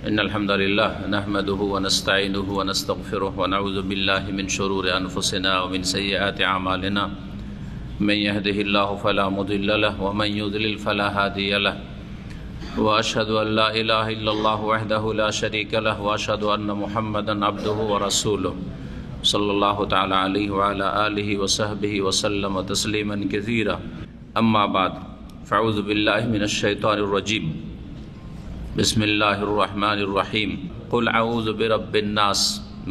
إن الحمد لله نحمده ونستعينه ونستغفره ونعوذ بالله من شرور أنفسنا ومن سيئات أعمالنا من يهده الله فلا مضل له ومن يضلل فلا هادي له وأشهد أن لا إله إلا الله وحده لا شريك له وأشهد أن محمدا عبده ورسوله صلى الله تعالى عليه وعلى آله وصحبه وسلم تسليما كثيرا أما بعد فأعوذ بالله من الشيطان الرجيم بسم الله الرحمن الرحيم قل أعوذ برب الناس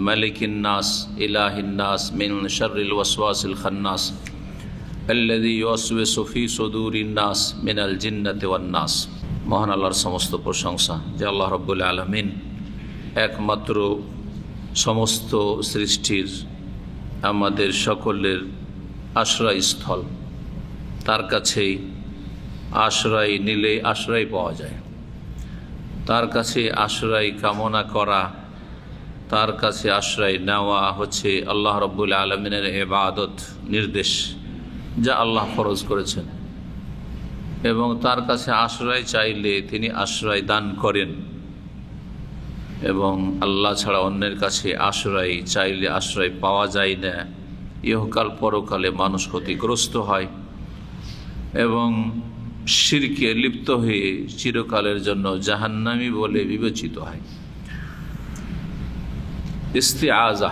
ملك الناس إله الناس من شر الوسواس الخناس الذي يوسوس في صدور الناس من الجنة والناس। মহান আল্লাহর সমস্ত প্রশংসা যে আল্লাহ রব্বুল আলামিন একমাত্র সমস্ত সৃষ্টির আমাদের সকলের আশ্রয়স্থল। তার কাছেই আশ্রয় নিলে আশ্রয় পাওয়া যায়, তার কাছে আশ্রয় কামনা করা, তার কাছে আশ্রয় নেওয়া হচ্ছে আল্লাহ রব্বুল আলামিনের ইবাদত, নির্দেশ যা আল্লাহ ফরজ করেছেন, এবং তার কাছে আশ্রয় চাইলে তিনি আশ্রয় দান করেন, এবং আল্লাহ ছাড়া অন্যের কাছে আশ্রয় চাইলে আশ্রয় পাওয়া যায় না। ইহকাল পরকালে মানুষ ক্ষতিগ্রস্ত হয় এবং শিরকে লিপ্ত হয়ে চিরকালের জন্য জাহান্নামী বলে বিবেচিত হয়। ইস্তিআজা,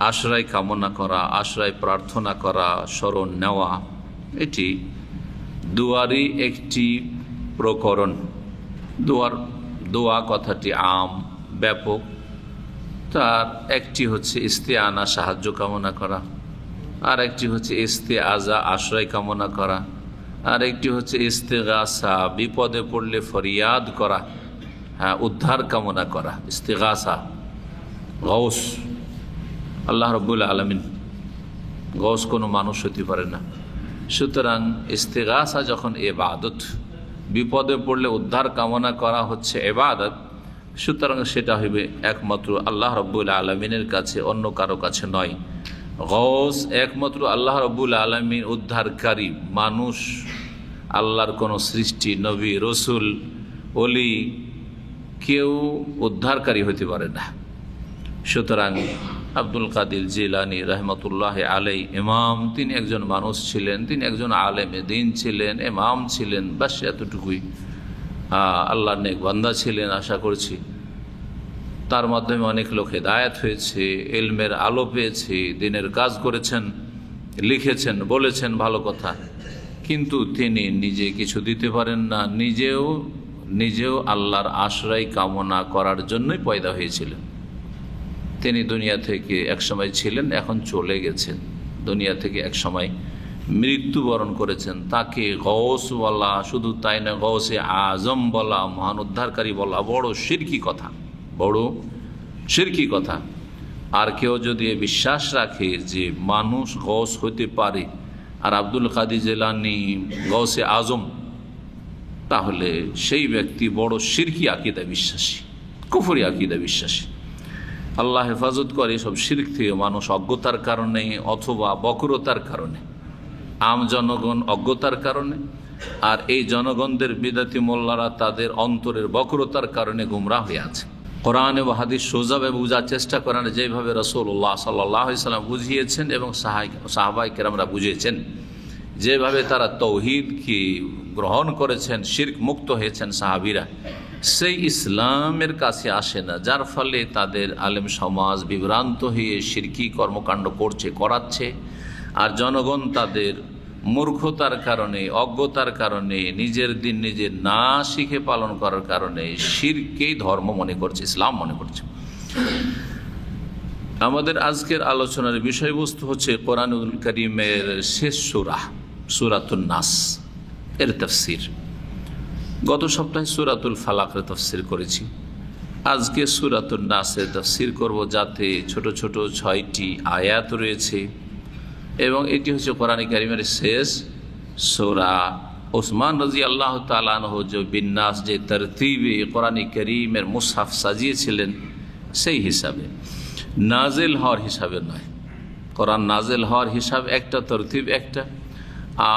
আশ্রয় কামনা করা, আশ্রয় প্রার্থনা করা, শরণ নেওয়া, এটি দুয়ারই একটি প্রকরণ। দোয়া কথাটি আম, ব্যাপক। তার একটি হচ্ছে ইস্তিআনা, সাহায্য কামনা করা, আর একটি হচ্ছে ইস্তিআজা, আশ্রয় কামনা করা, আর একটি হচ্ছে ইস্তেগাসা, বিপদে পড়লে ফরিয়াদ করা, উদ্ধার কামনা করা, ইস্তেগাসা। গৌস, আল্লাহ রব্বুল আলামিন, গৌস কোনো মানুষ হতে পারে না। সুতরাং ইস্তেগাসা যখন ইবাদত, বিপদে পড়লে উদ্ধার কামনা করা হচ্ছে ইবাদত, সুতরাং সেটা হইবে একমাত্র আল্লাহ রব্বুল আলামিনের কাছে, অন্য কারো কাছে নয়। গৌস একমাত্র আল্লাহ রব্বুল আলামিন উদ্ধারকারী। মানুষ, আল্লাহর কোনো সৃষ্টি, নবী, রসুল, ওলি, কেউ উদ্ধারকারী হতে পারে না। সুতরাং আব্দুল কাদির জিলানী রহমতুল্লাহ আলাই ইমাম, তিনি একজন মানুষ ছিলেন, তিনি একজন আলেমে দ্বীন ছিলেন, ইমাম ছিলেন, বাস এতটুকুই। আল্লাহর নেক বান্দা ছিলেন, আশা করছি তার মাধ্যমে অনেক লোক হেদায়েত হয়েছে, ইলমের আলো পেয়েছে, দিনের কাজ করেছেন, লিখেছেন, বলেছেন ভালো কথা, কিন্তু তিনি নিজে কিছু দিতে পারেন না। নিজেও আল্লাহর আশ্রয় কামনা করার জন্যই পয়দা হয়েছিলেন। তিনি দুনিয়া থেকে একসময় ছিলেন, এখন চলে গেছেন। দুনিয়া থেকে একসময় মৃত্যুবরণ করেছেন। তাকে গৌস বলা, শুধু তাই না, গৌসে আজম বলা, মহান উদ্ধারকারী বলা বড় শিরকি কথা, বড় শিরকি কথা। আর কেউ যদি বিশ্বাস রাখে যে মানুষ গৌস হতে পারে আর আব্দুল কাদির জিলানী গৌসে আজম, তাহলে সেই ব্যক্তি বড় শিরকি আকীদা বিশ্বাসী, কুফরি আকীদা বিশ্বাসী। আল্লাহ হেফাজত করে সব শিরক থেকে মানুষ অজ্ঞতার কারণে অথবা বক্রতার কারণে, আম জনগণ অজ্ঞতার কারণে, আর এই জনগণদের বিদাতি মোল্লারা তাদের অন্তরের বক্রতার কারণে গুমরাহ হয়ে আছে। কোরআন এবং হাদিস সোজাভাবে বোঝার চেষ্টা করেন, যেভাবে রাসূলুল্লাহ সাল্লাল্লাহু আলাইহি ওয়াসাল্লাম বুঝিয়েছেন এবং সাহাবায়ে কেরামরা বুঝিয়েছেন, যেভাবে তারা তৌহিদকে গ্রহণ করেছেন, শিরক মুক্ত হয়েছেন সাহাবীরা, সেই ইসলামের কাছে আসে না। যার ফলে তাদের আলেম সমাজ বিভ্রান্ত হয়ে শিরকি কর্মকাণ্ড করাচ্ছে, আর জনগণ তাদের মূর্খতার কারণে, অজ্ঞতার কারণে, নিজের দিন নিজে না শিখে পালন করার কারণে শিরকেই ধর্ম মনে করছে, ইসলাম মনে করছে। আমাদের আজকের আলোচনার বিষয়বস্তু হচ্ছে কোরআনুল কারীমের শেষ সূরা, সূরাতুন নাস এর তাফসীর। গত সপ্তাহে সূরাতুল ফালাকের তাফসীর করেছি, আজকে সূরাতুন নাসের তাফসীর করব, যাতে ছোট ছোট 6টি আয়াত রয়েছে, এবং এটি হচ্ছে কোরআন কারীমের শেষ সূরা। ওসমান রাদিয়াল্লাহু তাআলা আনহু যে বিন্যাস, যে তরতিবে কোরআন কারীমের মুসহাফ সাজিয়েছিলেন, সেই হিসাবে, নাজিল হওয়ার হিসাবে নয়। কোরআন নাজিল হওয়ার হিসাব একটা, তরতিব একটা,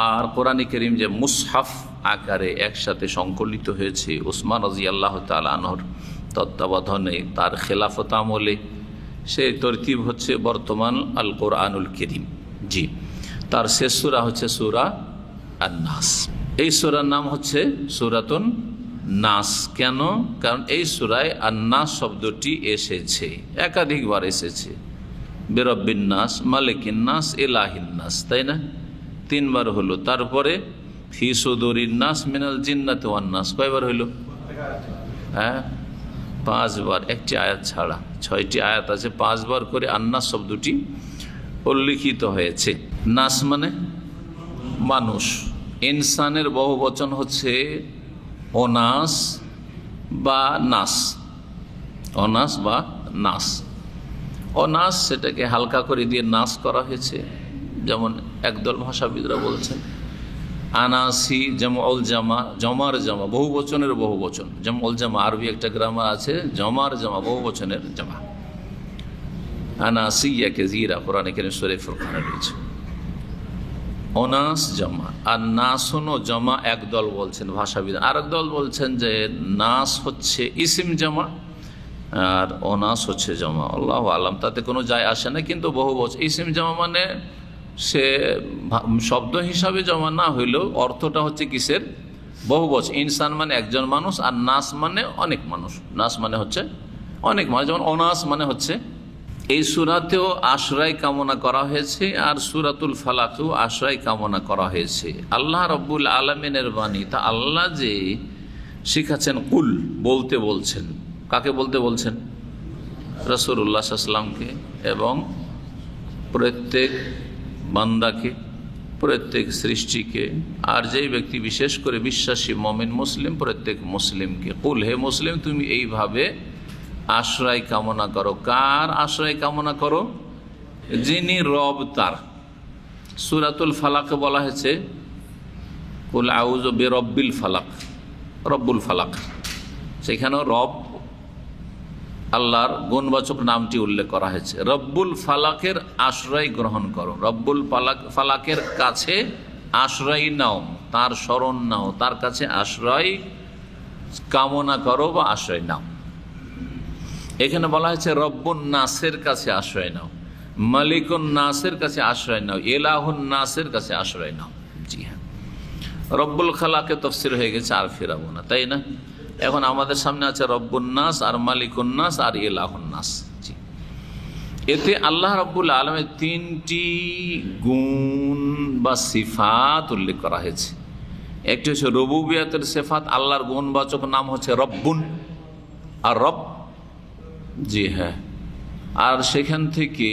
আর কোরআন কারীম যে মুসহাফ আকারে একসাথে সংকলিত হয়েছে ওসমান রাদিয়াল্লাহু তাআলা আনহুর তত্ত্বাবধানে, তার খেলাফত আমলে, সেই তরতিব হচ্ছে বর্তমান আল কোরআনুল কারীম। জি, তার শেষ সূরা হচ্ছে সূরা আন-নাস। এই সূরার নাম হচ্ছে সূরাতুন নাস। কেন? কারণ এই সূরায় আন-নাস শব্দটি এসেছে, একাধিকবার এসেছে। বিরব্বিন নাস, মালিকিন নাস, ইলাহিন নাস, তাই না? 3 বার হলো। তারপরে ফি সুদুরিন নাস মিনাল জিন্নাতি ওয়ান নাস, কয়বার হইল? হ্যাঁ, 5 বার, একটি আয়াত ছাড়া 6টি আয়াত আছে, 5 বার করে আন্নাস শব্দটি উল্লিখিত হয়েছে। নাস মানে মানুষ। ইনসানের বহুবচন হচ্ছে অনাস বা নাস, অনাস বা নাস। অনাস সেটাকে হালকা করে দিয়ে নাস করা হয়েছে, যেমন একদল ভাষাবিদরা বলছেন আনাসি জামউল জামা, জমার জামা, বহু বচনের বহু বচন। জামউল জামা আরবি একটা গ্রামার আছে, জমার জামা, বহু বচনের জামা। আনাসিয়া কাসীরা, কোরআনে কারীম সূরা ফুরকানে রয়েছে। অনাস জামা, আর নাসুনও জামা একদল বলছেন ভাষাবিদ, আরেক দল বলছেন যে নাস হচ্ছে ইসিম জামা আর অনাস হচ্ছে জামা। আল্লাহু আলাম, তাতে কোনো যায় আসে না। কিন্তু বহু বচন ইসিম জামা মানে সে শব্দ হিসাবে জমা না হইলেও অর্থটা হচ্ছে কিসের? বহু বচন। ইনসান মানে একজন মানুষ, আর নাস মানে অনেক মানুষ। নাস মানে হচ্ছে অনেক মানুষ, যেমন অনাস মানে হচ্ছে। এই সূরাতেও আশ্রয় কামনা করা হয়েছে, আর সূরাতুল ফালাকেও আশ্রয় কামনা করা হয়েছে। আল্লাহ রাব্বুল আলামিনের বাণী, তা আল্লাহ যে শিখাচ্ছেন কুল, বলতে বলছেন। কাকে বলতে বলছেন? রাসূলুল্লাহ সাল্লাল্লাহু আলাইহি ওয়াসাল্লামকে, এবং প্রত্যেক বান্দাকে, প্রত্যেক সৃষ্টিকে, আর যেই ব্যক্তি বিশেষ করে বিশ্বাসী মুমিন মুসলিম, প্রত্যেক মুসলিমকে কুল, হে মুসলিম তুমি এইভাবে আশ্রয় কামনা করো। কার আশ্রয় কামনা করো? যিনি রব তার। সূরাতুল ফালাকে বলা হয়েছে কুল আউযু বিরব্বিল ফালাক, রব্বুল ফালাক। সেখানেও রব আল্লাহর গুণবাচক নামটি উল্লেখ করা হয়েছে। রব্বুল ফালাকের আশ্রয় গ্রহণ করো, রব্বুল ফালাকের কাছে আশ্রয় নাও, তার শরণ নাও, তার কাছে আশ্রয় কামনা করো বা আশ্রয় নাও। এখানে বলা হয়েছে রব্বুন নাসের কাছে আশ্রয় নাও, মালিকুন নাসের কাছে আশ্রয় নাও, ইলাহুন নাসের কাছে আশ্রয় নাও। জি হ্যাঁ, রব্বুল খালাকে তাফসীর হয়ে গেছে, আর ফেরাবো না, তাই না? এখন আমাদের সামনে আছে রব্বুন নাস, আর মালিকুন নাস, আর ইলাহুন নাস। জি, এতে আল্লাহ রাব্বুল আলামিনের 3টি গুণ বা সিফাত উল্লেখ করা হয়েছে। একটি হচ্ছে রুবুবিয়তের সিফাত, আল্লাহর গুণবাচক নাম হচ্ছে রব্বুন আর রব। জি হ্যাঁ, আর সেখান থেকে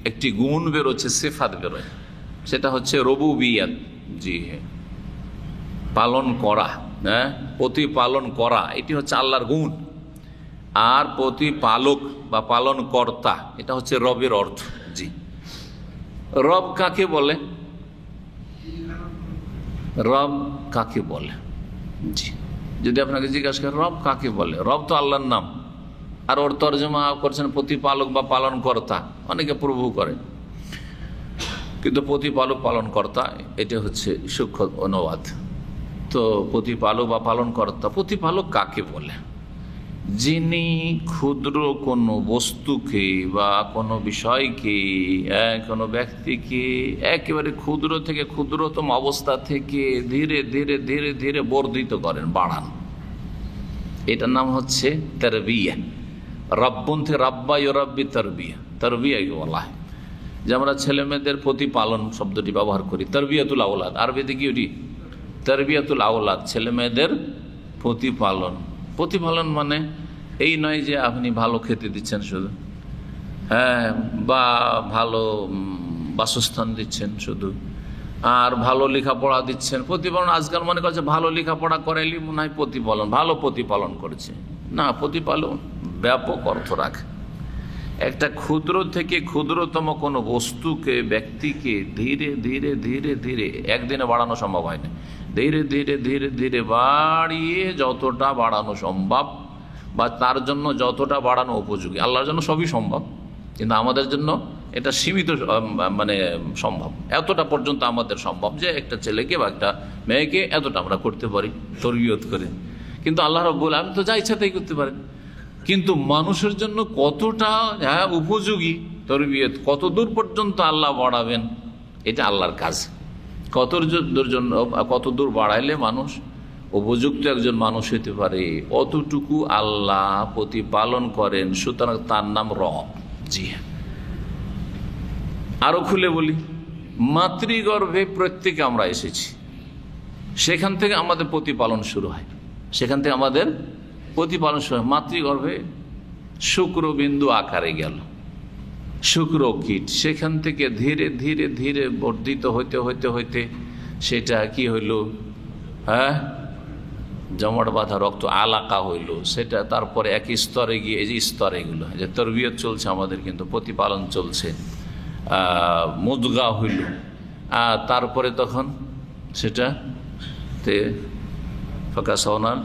একটি গুণ বেরোচ্ছে, সিফাত বেরোয়, সেটা হচ্ছে রুবুবিয়ত। জি হ্যাঁ, পালন করা, হ্যাঁ, প্রতিপালন করা, এটি হচ্ছে আল্লাহর গুণ। আর প্রতিপালক বা পালন কর্তা, এটা হচ্ছে রবের অর্থ। জি, রব কাকে বলে? রব কাকে বলে? জি, যদি আপনাকে জিজ্ঞাসা করেন রব কাকে বলে, রব তো আল্লাহর নাম, আর ওর তর্জমা করছেন প্রতিপালক বা পালন কর্তা। অনেকে প্রভু করে, কিন্তু প্রতিপালক পালন কর্তা এটা হচ্ছে সূক্ষ্ম অনুবাদ। তো প্রতিপালক বা পালন কর্তা, প্রতিপালক কাকে বলে? যিনি ক্ষুদ্র কোনো বস্তুকে বা কোনো বিষয়কে, কোনো ব্যক্তিকে একেবারে ক্ষুদ্র থেকে ক্ষুদ্রতম অবস্থা থেকে ধীরে ধীরে ধীরে ধীরে বর্ধিত করেন, বাড়ান। এটার নাম হচ্ছে তারবিয়া। রব্বুন থেকে রাব্বা ইউরাব্বি, তারবিয়া, তারবিয়াকে বলা হয়। যে আমরা ছেলে মেয়েদের প্রতিপালন শব্দটি ব্যবহার করি, তারবিয়াতুল আওলাদ, আরবিতে কি ওটি? তারবিয়াতুল আওলাদ, ছেলে মেয়েদের প্রতিপালন। প্রতিপালন মানে এই নয় যে আপনি ভালো খেতে দিচ্ছেন শুধু, হ্যাঁ, বা ভালো বাসস্থান দিচ্ছেন শুধু, আর ভালো লেখাপড়া দিচ্ছেন। প্রতিপালন আজকাল মনে করছে ভালো লেখাপড়া করাইলে মনে হয় প্রতিপালন, ভালো প্রতিপালন করেছে। না, প্রতিপালন ব্যাপক অর্থ রাখে। একটা ক্ষুদ্র থেকে ক্ষুদ্রতম কোনো বস্তুকে, ব্যক্তিকে ধীরে ধীরে ধীরে ধীরে, একদিনে বাড়ানো সম্ভব হয় না, ধীরে ধীরে ধীরে ধীরে বাড়িয়ে যতটা বাড়ানো সম্ভব বা তার জন্য যতটা বাড়ানো উপযোগী। আল্লাহর জন্য সবই সম্ভব, কিন্তু আমাদের জন্য এটা সীমিত, মানে সম্ভব এতটা পর্যন্ত আমাদের সম্ভব যে একটা ছেলেকে বা একটা মেয়েকে এতটা আমরা করতে পারি তরবিয়ত করে। কিন্তু আল্লাহ রাব্বুল আলামিন তো যা ইচ্ছা তাই করতে পারেন। কিন্তু মানুষের জন্য কতটা উপযোগী তরবিয়ত, কত দূর পর্যন্ত আল্লাহ বাড়াবেন, এটা আল্লাহর কাজ। কত দূর বাড়াইলে মানুষ উপযুক্ত একজন মানুষ হতে পারে, অতটুকু আল্লাহ প্রতিপালন করেন। সুতরাং তার নাম রব। জি হ্যাঁ, আরো খুলে বলি, মাতৃগর্ভে প্রত্যেকে আমরা এসেছি, সেখান থেকে আমাদের প্রতিপালন শুরু হয়, সেখান থেকে আমাদের প্রতিপালন শুরু হয়। মাতৃগর্ভে শুক্রবিন্দু আকারে গেল, শুক্র কীট, সেখান থেকে ধীরে ধীরে ধীরে বর্ধিত হইতে হইতে হইতে সেটা কি হইল, জমাট বাঁধা রক্ত আলাকা হইল, সেটা তারপরে এক স্তরে গিয়ে, এই যে স্তর, এগুলো যে তরবিয়ত চলছে আমাদের, কিন্তু প্রতিপালন চলছে, মুদগা হইল, তারপরে তখন সেটা ফাঁকা সওনান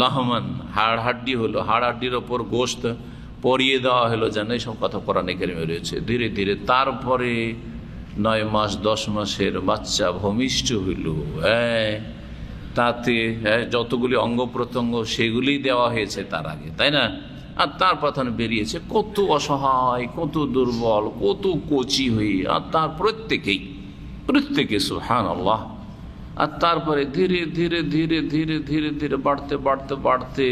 লাহমান, হাড় হাড্ডি হলো, হাড় হাড্ডির ওপর গোশত পরিয়ে দেওয়া হলো, যেন এইসব কথা কোরআনে কারিমে রয়েছে। ধীরে ধীরে তারপরে 9 মাস 10 মাসের বাচ্চা ভূমিষ্ঠ হইল, তাতে যতগুলি অঙ্গ প্রত্যঙ্গ সেগুলি দেওয়া হয়েছে তার আগে, তাই না? আর তার প্রথম বেরিয়েছে কত অসহায়, কত দুর্বল, কত কচি হয়ে, আর তার প্রত্যেকে সুবহানাল্লাহ। আর তারপরে ধীরে ধীরে ধীরে ধীরে ধীরে ধীরে বাড়তে বাড়তে বাড়তে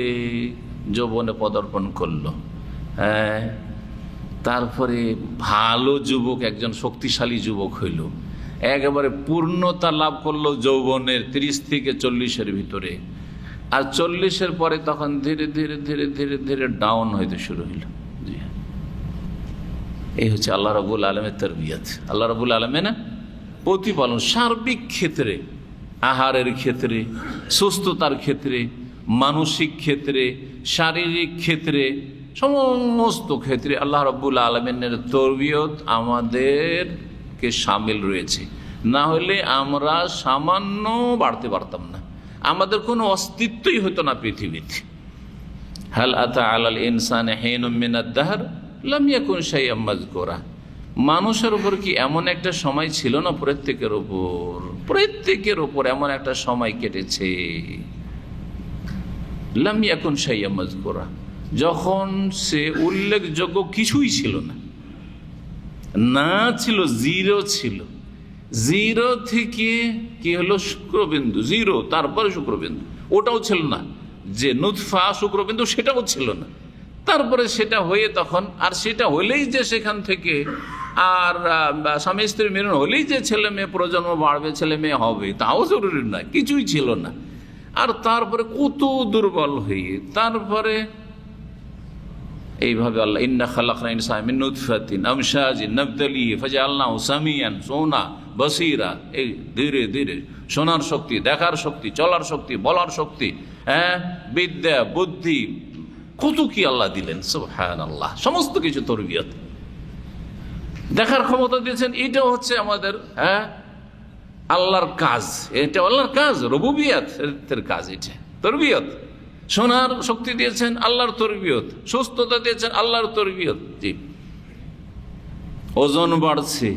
যৌবনে পদার্পণ করলো। তারপরে ভালো যুবক, একজন শক্তিশালী যুবক হইল, একেবারে পূর্ণতা লাভ করলো যৌবনের 30 থেকে 40-এর ভিতরে। আর 40-এর পরে তখন ধীরে ধীরে ধীরে ধীরে ধীরে ডাউন হইতে শুরু হইল। এই হচ্ছে আল্লাহ রাব্বুল আলামিনের তরবিয়ত। আল্লাহ রাব্বুল আলামিন প্রতিপালন সার্বিক ক্ষেত্রে, আহারের ক্ষেত্রে, সুস্থতার ক্ষেত্রে, মানসিক ক্ষেত্রে, শারীরিক ক্ষেত্রে, সমস্ত ক্ষেত্রে আল্লাহ রাব্বুল আলামিনের তরবিয়ত আমাদেরকে শামিল রয়েছে। না হলে আমরা সামান্য বাড়তে পারতাম না, আমাদের কোনো অস্তিত্বই হতো না পৃথিবীতে। হাল আতা আলাল ইনসানি হিনুম মিনাদ দাহর লাম ইয়াকুন শাইআম মাযকুরা। মানুষের উপর কি এমন একটা সময় ছিল না? প্রত্যেকের উপর এমন একটা সময় কেটেছে, লাম ইয়াকুন শাইআম মাযকুরা, যখন সে উল্লেখযোগ্য কিছুই ছিল না, না ছিল, জিরো ছিল। জিরো থেকে কি হলো? শুক্রবিন্দু, জিরো, তারপরে শুক্রবিন্দু, ওটাও ছিল না। যে নুতফা শুক্রবিন্দু, সেটাও ছিল না। তারপরে সেটা হয়ে তখন, আর সেটা হলেই যে সেখান থেকে আর স্বামী স্ত্রী মিলন হলেই যে ছেলে মেয়ে প্রজন্ম বাড়বে, ছেলে মেয়ে হবে, তাও জরুরি নয়, কিছুই ছিল না। আর তারপরে কত দুর্বল হয়ে, তারপরে এইভাবে আল্লাহ ইন্না খালাকনা ইনসানা মিন নুতফাতিন আমশাজিন নাবতালিহি ফাজআলনাহু সামিয়ান সোনা বসিরা। এই ধীরে ধীরে শোনার শক্তি, দেখার শক্তি, চলার শক্তি, বলার শক্তি, বিদ্যা, বুদ্ধি, কত কি আল্লাহ দিলেন, সুবহানাল্লাহ। সমস্ত কিছু তরবিয়ত, দেখার ক্ষমতা দিয়েছেন। এটাও হচ্ছে আমাদের আল্লাহর কাজ, এটা আল্লাহর কাজ, রুবুবিয়তের কাজ, এটা তরবিয়ত। শোনার শক্তি দিয়েছেন, আল্লাহর তরবিয়ত। সুস্থতা দিয়েছেন, আল্লাহর তরবিয়ত। জি, ওজন বাড়ছে,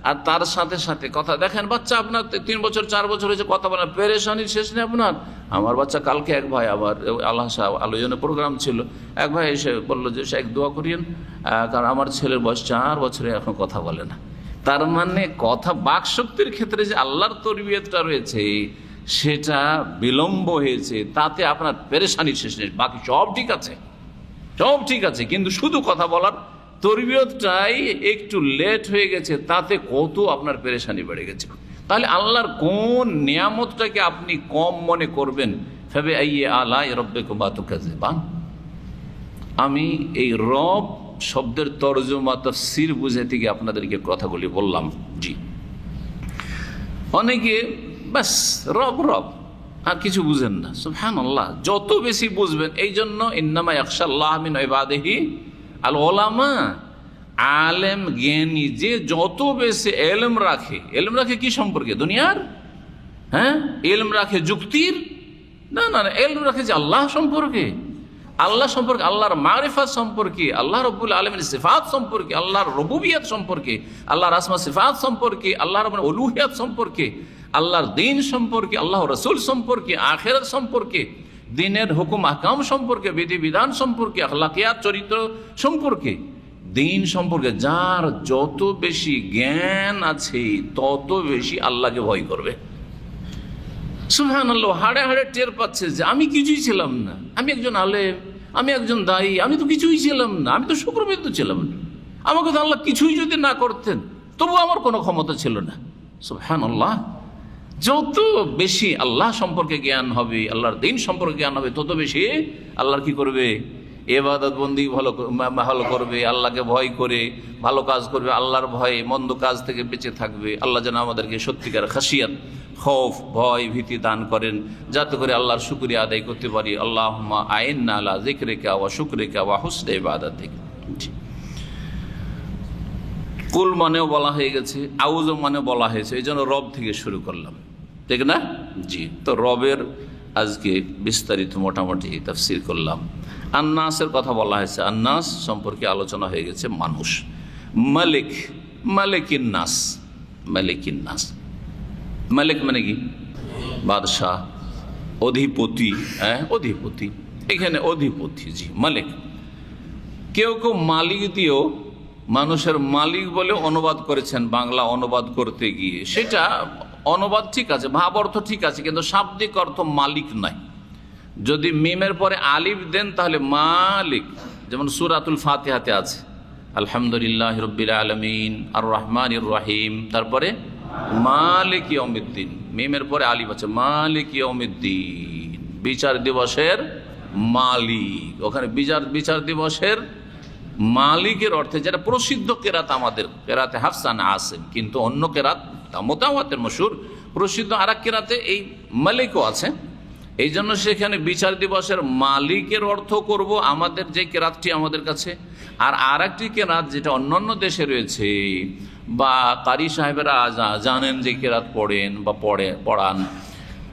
আর তার সাথে সাথে কথা, দেখেন বাচ্চা আপনার 3 বছর 4 বছর হয়েছে, কথা বলা, পেরেশানির শেষ নেই আপনার। আমার বাচ্চা কালকে এক ভাই, আবার আল্লাহ সাহেব আলোচনার প্রোগ্রাম ছিল, এক ভাই এসে বললো যে এক দোয়া করিয়েন, কারণ আমার ছেলের বয়স 4 বছরে এখন কথা বলে না। তার মানে কথা, বাকশক্তির ক্ষেত্রে যে আল্লাহর তরবিয়তটা রয়েছে, সেটা বিলম্ব হয়েছে, তাতে আপনার পেরেশানির শেষ নেই। বাকি সব ঠিক আছে, সব ঠিক আছে, কিন্তু শুধু কথা বলার তরবিয়তটাই একটু লেট হয়ে গেছে, তাতে কত আপনার পেরেশানি বেড়ে গেছে। তাহলে আল্লাহর কোন নিয়ামতটাকে আপনি কম মনে করবেন? ফাবি আইয়ি আলাই রাব্বিকুমা তুকাযিবান। আমি এই রব শব্দের তরজমা, তাফসীর বুঝাতে গিয়ে আপনাদেরকে কথাগুলি বললাম। জি, অনেকে বাস রব রব, আর কিছু বুঝেন না। সুবহানাল্লাহ, যত বেশি বুঝবেন, এই জন্য ইন্নামা ইয়াখশাল্লাহ মিন ইবাদিহি আল উলামা। আলেম, জ্ঞানী যে যত বেশি এলম রাখে, এলম রাখে কি সম্পর্কে? দুনিয়ার, এলম রাখে যুক্তির, না না, এলম রাখে যে আল্লাহ সম্পর্কে, আল্লাহ সম্পর্কে, আল্লাহর মারিফাত সম্পর্কে, আল্লাহ রাব্বুল আলামিনের সিফাত সম্পর্কে, আল্লাহর রুবুবিয়ত সম্পর্কে, আল্লাহর আসমা সিফাত সম্পর্কে, আল্লাহর উলুহিয়ত সম্পর্কে, আল্লাহর দ্বীন সম্পর্কে, আল্লাহ রাসূল সম্পর্কে, আখিরাত সম্পর্কে, দিনের হুকুম আহকাম সম্পর্কে, বিধিবিধান সম্পর্কে, আখলাকিয়াত চরিত্র সম্পর্কে, দিন সম্পর্কে যার যত বেশি জ্ঞান আছে তত বেশি আল্লাহকে ভয় করবে। সুবহানাল্লাহ, হাড়ে হাড়ে টের পাচ্ছে যে আমি কিছুই ছিলাম না, আমি একজন আলেম, আমি একজন দায়ী, আমি তো কিছুই ছিলাম না, আমি তো শুক্রবিন্দু ছিলাম না। আমাকে তো আল্লাহ কিছুই যদি না করতেন তবু আমার কোনো ক্ষমতা ছিল না। সুবহানাল্লাহ, যত বেশি আল্লাহ সম্পর্কে জ্ঞান হবে, আল্লাহর দিন সম্পর্কে জ্ঞান হবে, তত বেশি আল্লাহর কি করবে, ইবাদত বন্দি ভালো করবে, আল্লাহকে ভয় করে ভালো কাজ করবে, আল্লাহর ভয়ে মন্দ কাজ থেকে বেঁচে থাকবে। আল্লাহ যেন আমাদেরকে সত্যিকার খাশিয়াত, খৌফ, ভয়, ভীতি দান করেন, যাতে করে আল্লাহর শুকরিয়া আদায় করতে পারি। আল্লাহুম্মা আইন্না আলা যিকরিকা ওয়া শুকরিকা ওয়া হুসনি ইবাদাতিক। কুল মানেও বলা হয়ে গেছে, আউযু মানে বলা হয়েছে, এই জন্য রব থেকে শুরু করলাম, ঠিক না? জি, তো রবের আজকে বিস্তারিত মোটামুটি তাফসীর করলাম। আন্নাসের কথা বলা হয়েছে, আন্নাস সম্পর্কে আলোচনা হয়ে গেছে। মানুষ, মালিক, মালিকিন নাস, মালিকিন নাস, মালিক মানে কি? বাদশাহ, অধিপতি। হ্যাঁ, অধিপতি, এখানে অধিপতি। জি, মালিক। কেউ কেউ মালিক দিয়েও মানুষের মালিক বলে অনুবাদ করেছেন, বাংলা অনুবাদ করতে গিয়ে। সেটা অনুবাদ ঠিক আছে, ভাব অর্থ ঠিক আছে, কিন্তু শাব্দিক অর্থ মালিক নাই। যদি মিমের পরে আলিফ দেন তাহলে মালিক, যেমন সূরাতুল ফাতিহাতে আছে আলহামদুলিল্লাহ রাব্বিল আলামিন আর রহমানির রহিম, তারপরে মালিক ইয়াউমিদ্দিন, মিমের পরে আলিফ আছে, মালিক ইয়াউমিদ্দিন, বিচার দিবসের মালিক। ওখানে বিচার দিবসের মালিকের অর্থে, যেটা প্রসিদ্ধ কেরাত আমাদের, কেরাতে হাফসান আসিম, কিন্তু অন্য কেরাত মোতাওয়াতের মশহুর প্রসিদ্ধ আর এক কেরাতে এই মালিকও আছে। এই জন্য সেখানে বিচার দিবসের মালিকের অর্থ করব আমাদের যে কেরাতটি আমাদের কাছে। আর একটি কেরাত যেটা অন্যান্য দেশে রয়েছে, বা কারি সাহেবেরা জানেন যে কেরাত পড়েন বা পড়ান,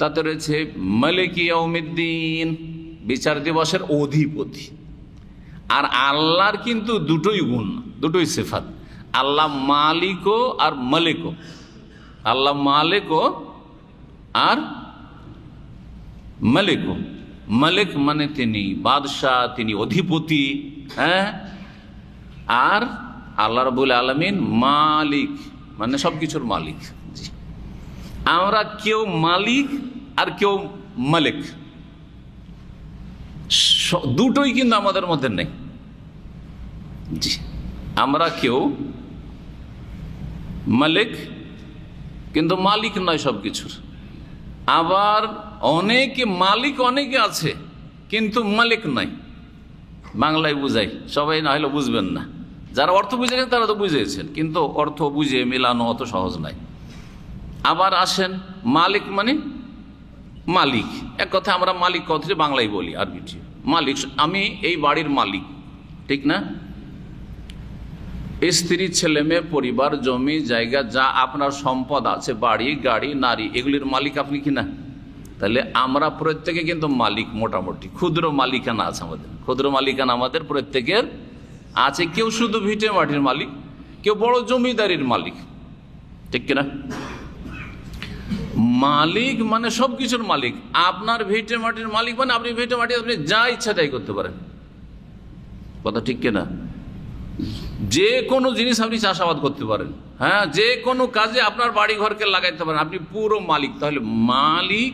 তাতে রয়েছে মালিক ইয়াউমিদ্দিন, বিচার দিবসের অধিপতি। আর আল্লাহর কিন্তু দুটোই গুণ, দুটোই সিফাত, আল্লাহ মালিকও আর মালিকও। আল্লাহ মালিকও আর মালিকও। মালিক মানে তিনি বাদশাহ, তিনি অধিপতি। হ্যাঁ, আর আল্লাহ রাব্বুল আলামিন মালিক মানে সবকিছুর মালিক। জি, আমরা কেউ মালিক আর কেউ মালিক, দুটোই কিন্তু আমাদের মধ্যে নেই। জি, আমরা কেউ মালিক কিন্তু মালিক নয় সব কিছুর। আবার অনেকে মালিক, অনেকে আছে কিন্তু মালিক নয়। বাংলায় বুঝাই, সবাই না হলে বুঝবেন না। যারা অর্থ বুঝেছেন তারা তো বুঝেছেন, কিন্তু অর্থ বুঝে মেলানো অত সহজ নয়। আবার আসেন মালিক মানে মালিক, এক কথা আমরা মালিক কথাটি বাংলায় বলি, আরবিটি মালিক, আমি এই বাড়ির মালিক, ঠিক না? স্ত্রী, ছেলে মেয়ে, পরিবার, জমি জায়গা, যা আপনার সম্পদ আছে, বাড়ি গাড়ি নারী, এগুলির মালিক আপনি কি না? তাহলে আমরা প্রত্যেকে কিন্তু মালিক, মোটামুটি ক্ষুদ্র মালিকানা আছে আমাদের, ক্ষুদ্র মালিকানা আমাদের প্রত্যেকের আছে। কেউ শুধু ভিটে মাটির মালিক, কেউ বড় জমিদারির মালিক, ঠিক কিনা? মালিক মানে সবকিছুর মালিক। আপনার ভিটে মাটির মালিক মানে আপনি ভিটে মাটি আপনি যা ইচ্ছা তাই করতে পারেন, কথা ঠিক কিনা? যে কোনো জিনিস আপনি চাষাবাদ করতে পারেন, হ্যাঁ, যে কোনো কাজে আপনার বাড়ি ঘরকে লাগাইতে পারেন, আপনি পুরো মালিক। তাহলে মালিক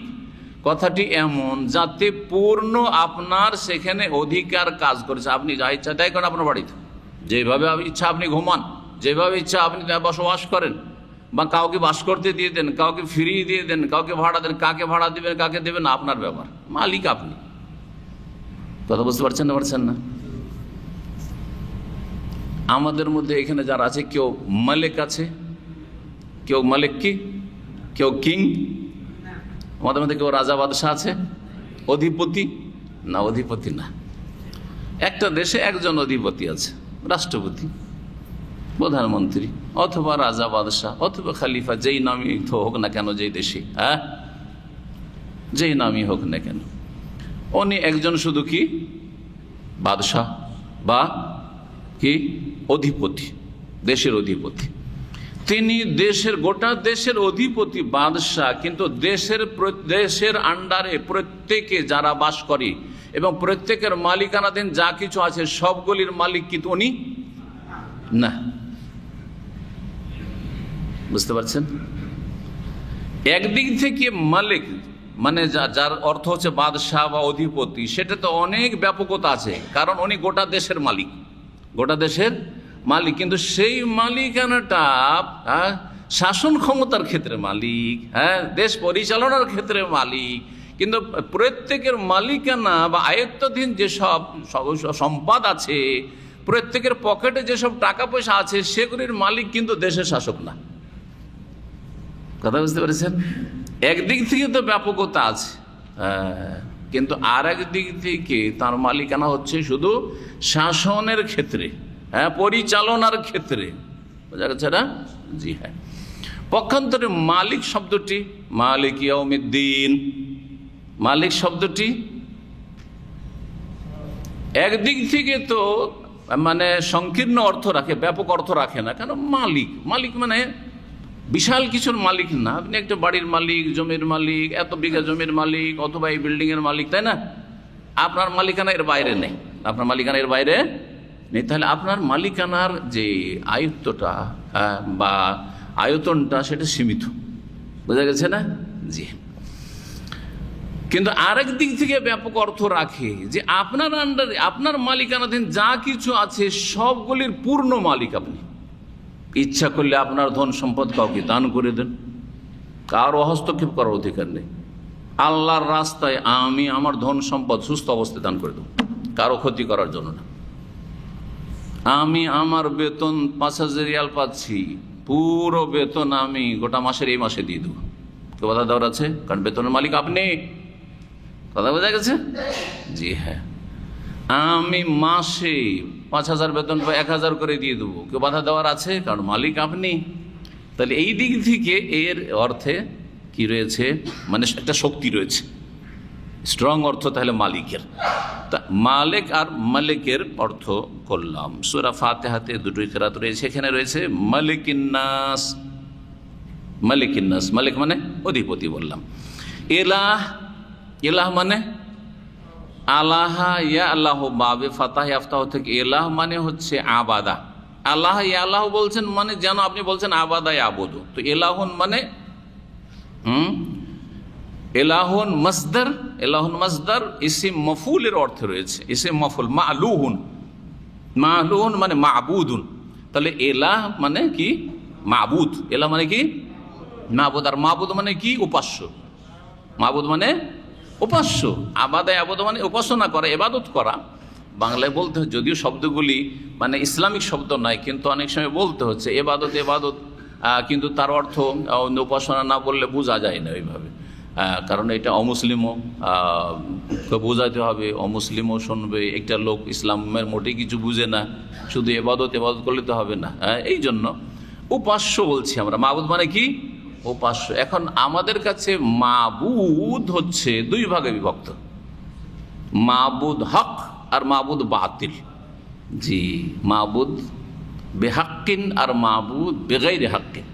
কথাটি এমন যাতে পূর্ণ আপনার সেখানে অধিকার কাজ করেছে, আপনি যা ইচ্ছা তাই করেন আপনার বাড়িতে, যেভাবে ইচ্ছা আপনি ঘুমান, যেভাবে ইচ্ছা আপনি বসবাস করেন, বা কাউকে বাস করতে দিয়ে দেন, কাউকে ফিরিয়ে দিয়ে দেন, কাউকে ভাড়া দেন, কাকে ভাড়া দেবেন কাকে দেবেন আপনার ব্যাপার, মালিক আপনি। কথা বুঝতে পারছেন না? পারছেন না? আমাদের মধ্যে এখানে যারা আছে, কেউ মালিক আছে, কেউ মালিক কি, কেউ কিং, আমাদের মধ্যে কেউ রাজা বাদশাহ আছে, অধিপতি না, অধিপতি না। একটা দেশে একজন অধিপতি আছে, রাষ্ট্রপতি, প্রধানমন্ত্রী, অথবা রাজা বাদশাহ, অথবা খালিফা, যেই নামই হোক না কেন, যেই দেশে, হ্যাঁ, যেই নামই হোক না কেন, উনি একজন শুধু কি বাদশাহ বা কি অধিপতি, দেশের অধিপতি। তিনি গোটা দেশের অধিপতি বাদশাহ, কিন্তু দেশের আন্ডারে প্রত্যেকে যারা বাস করে এবং প্রত্যেকের মালিকানাধীন যা কিছু আছে সবগুলির মালিক কিন্তু উনি না। বুঝতে পারছেন? একদিক থেকে মালিক মানে যার অর্থ হচ্ছে বাদশাহ বা অধিপতি, সেটা তো অনেক ব্যাপকতা আছে, কারণ উনি গোটা দেশের মালিক, গোটা দেশের মালিক। কিন্তু সেই মালিকানাটা শাসন ক্ষমতার ক্ষেত্রে মালিক, দেশ পরিচালনার ক্ষেত্রে মালিক, কিন্তু প্রত্যেকের মালিকানা বা আয়ত্তাধীন যেসব সম্পদ আছে, প্রত্যেকের পকেটে যেসব টাকা পয়সা আছে, সেগুলির মালিক কিন্তু দেশের শাসক না। কথা বুঝতে পেরেছেন? একদিক থেকে তো ব্যাপকতা আছে, কিন্তু আর এক দিক থেকে তার মালিকানা হচ্ছে শুধু শাসনের ক্ষেত্রে, পরিচালনার ক্ষেত্রে। বোঝা গেছে না? জি হ্যাঁ। পক্ষান্তরে মালিক শব্দটি, মালিক ইয়াউমিদ্দিন, মালিক শব্দটি একদিক থেকে তো মানে সংকীর্ণ অর্থ রাখে, ব্যাপক অর্থ রাখে না। কেন? মালিক মানে বিশাল কিছুর মালিক না। আপনি একটা বাড়ির মালিক, জমির মালিক, এত বিঘা জমির মালিক, অথবা এই বিল্ডিং এর মালিক, তাই না? আপনার মালিকানা এর বাইরে নেই, আপনার মালিকানা এর বাইরে নেই। তাহলে আপনার মালিকানার যে আয়ত্তটা বা আয়তনটা সেটা সীমিত। বোঝা গেছে না? জি। কিন্তু আরেক দিক থেকে ব্যাপক অর্থ রাখে যে আপনার আন্ডারে, আপনার মালিকানাধীন যা কিছু আছে সবগুলির পূর্ণ মালিক আপনি। ইচ্ছা করলে আপনার ধন সম্পদ কাউকে দান করে দেন, কারো হস্তক্ষেপ করার অধিকার নেই। আল্লাহর রাস্তায় আমি আমার ধন সম্পদ সুস্থ অবস্থায় দান করে দেব, কারো ক্ষতি করার জন্য না। আমি আমার বেতন 5,000 রিয়াল পাচ্ছি, পুরো বেতন আমি গোটা মাসের এই মাসে দিয়ে দেবো, কেউ বাধা দেওয়ার আছে? কারণ বেতনের মালিক আপনি। কথা বোঝা গেছে? জি হ্যাঁ। আমি মাসে 5,000 বেতন 1,000 করে দিয়ে দেবো, কেউ বাধা দেওয়ার আছে? কারণ মালিক আপনি। তাহলে এই দিক থেকে এর অর্থে কি রয়েছে, মানে একটা শক্তি রয়েছে, স্ট্রং অর্থ তাহলে মালিকের। তা মালিক আর মালিকের অর্থ করলাম। সূরা ফাতিহাতে দুটোই কিরাত রয়েছে, এখানে রয়েছে মালিকিন নাস। মালিকিন নাস, মালিক মানে অধিপতি বললাম। ইলাহ, ইলাহ মানে আল্লাহা ইয়া আল্লাহ, বাবে ফাতাহ ইফতাহ থেকে ইলাহ মানে হচ্ছে আবাদা। আল্লাহ ইয়া আল্লাহ বলছেন মানে যেন আপনি বলছেন আবাদা আবুদু। তো ইলাহুন মানে ইলাহুন মাসদার, ইলাহুন মাসদার ইসিম মফুলের অর্থে রয়েছে, ইসিম মফুল। মা'লুহুন, মা'লুহুন মানে মা'বুদুন। তাহলে ইলাহ মানে কি? মা'বুদ। ইলাহ মানে কি? মা'বুদ। আর মা'বুদ মানে কি? উপাস্য। মা'বুদ মানে উপাস্য। আবাদা আবুদ মানে উপাসনা করা, ইবাদত করা। বাংলায় বলতে হয়, যদিও শব্দগুলি মানে ইসলামিক শব্দ নয়, কিন্তু অনেক সময় বলতে হচ্ছে ইবাদত ইবাদত, কিন্তু তার অর্থ উপাসনা না বললে বোঝা যায় না ওইভাবে। কারণ এটা অমুসলিমও বোঝাতে হবে, অমুসলিমও শুনবে। একটা লোক ইসলামের মোটেই কিছু বুঝে না, শুধু ইবাদত করলে তো হবে না। এই জন্য উপাস্য বলছি আমরা। মাবুদ মানে কি? উপাস্য। এখন আমাদের কাছে মাবুদ হচ্ছে দুই ভাগে বিভক্ত, মাবুদ হক আর মাবুদ বাতিল। জি, মাবুদ বেহাক্কিন আর মাবুদ বেগাইরে হাক্কিন।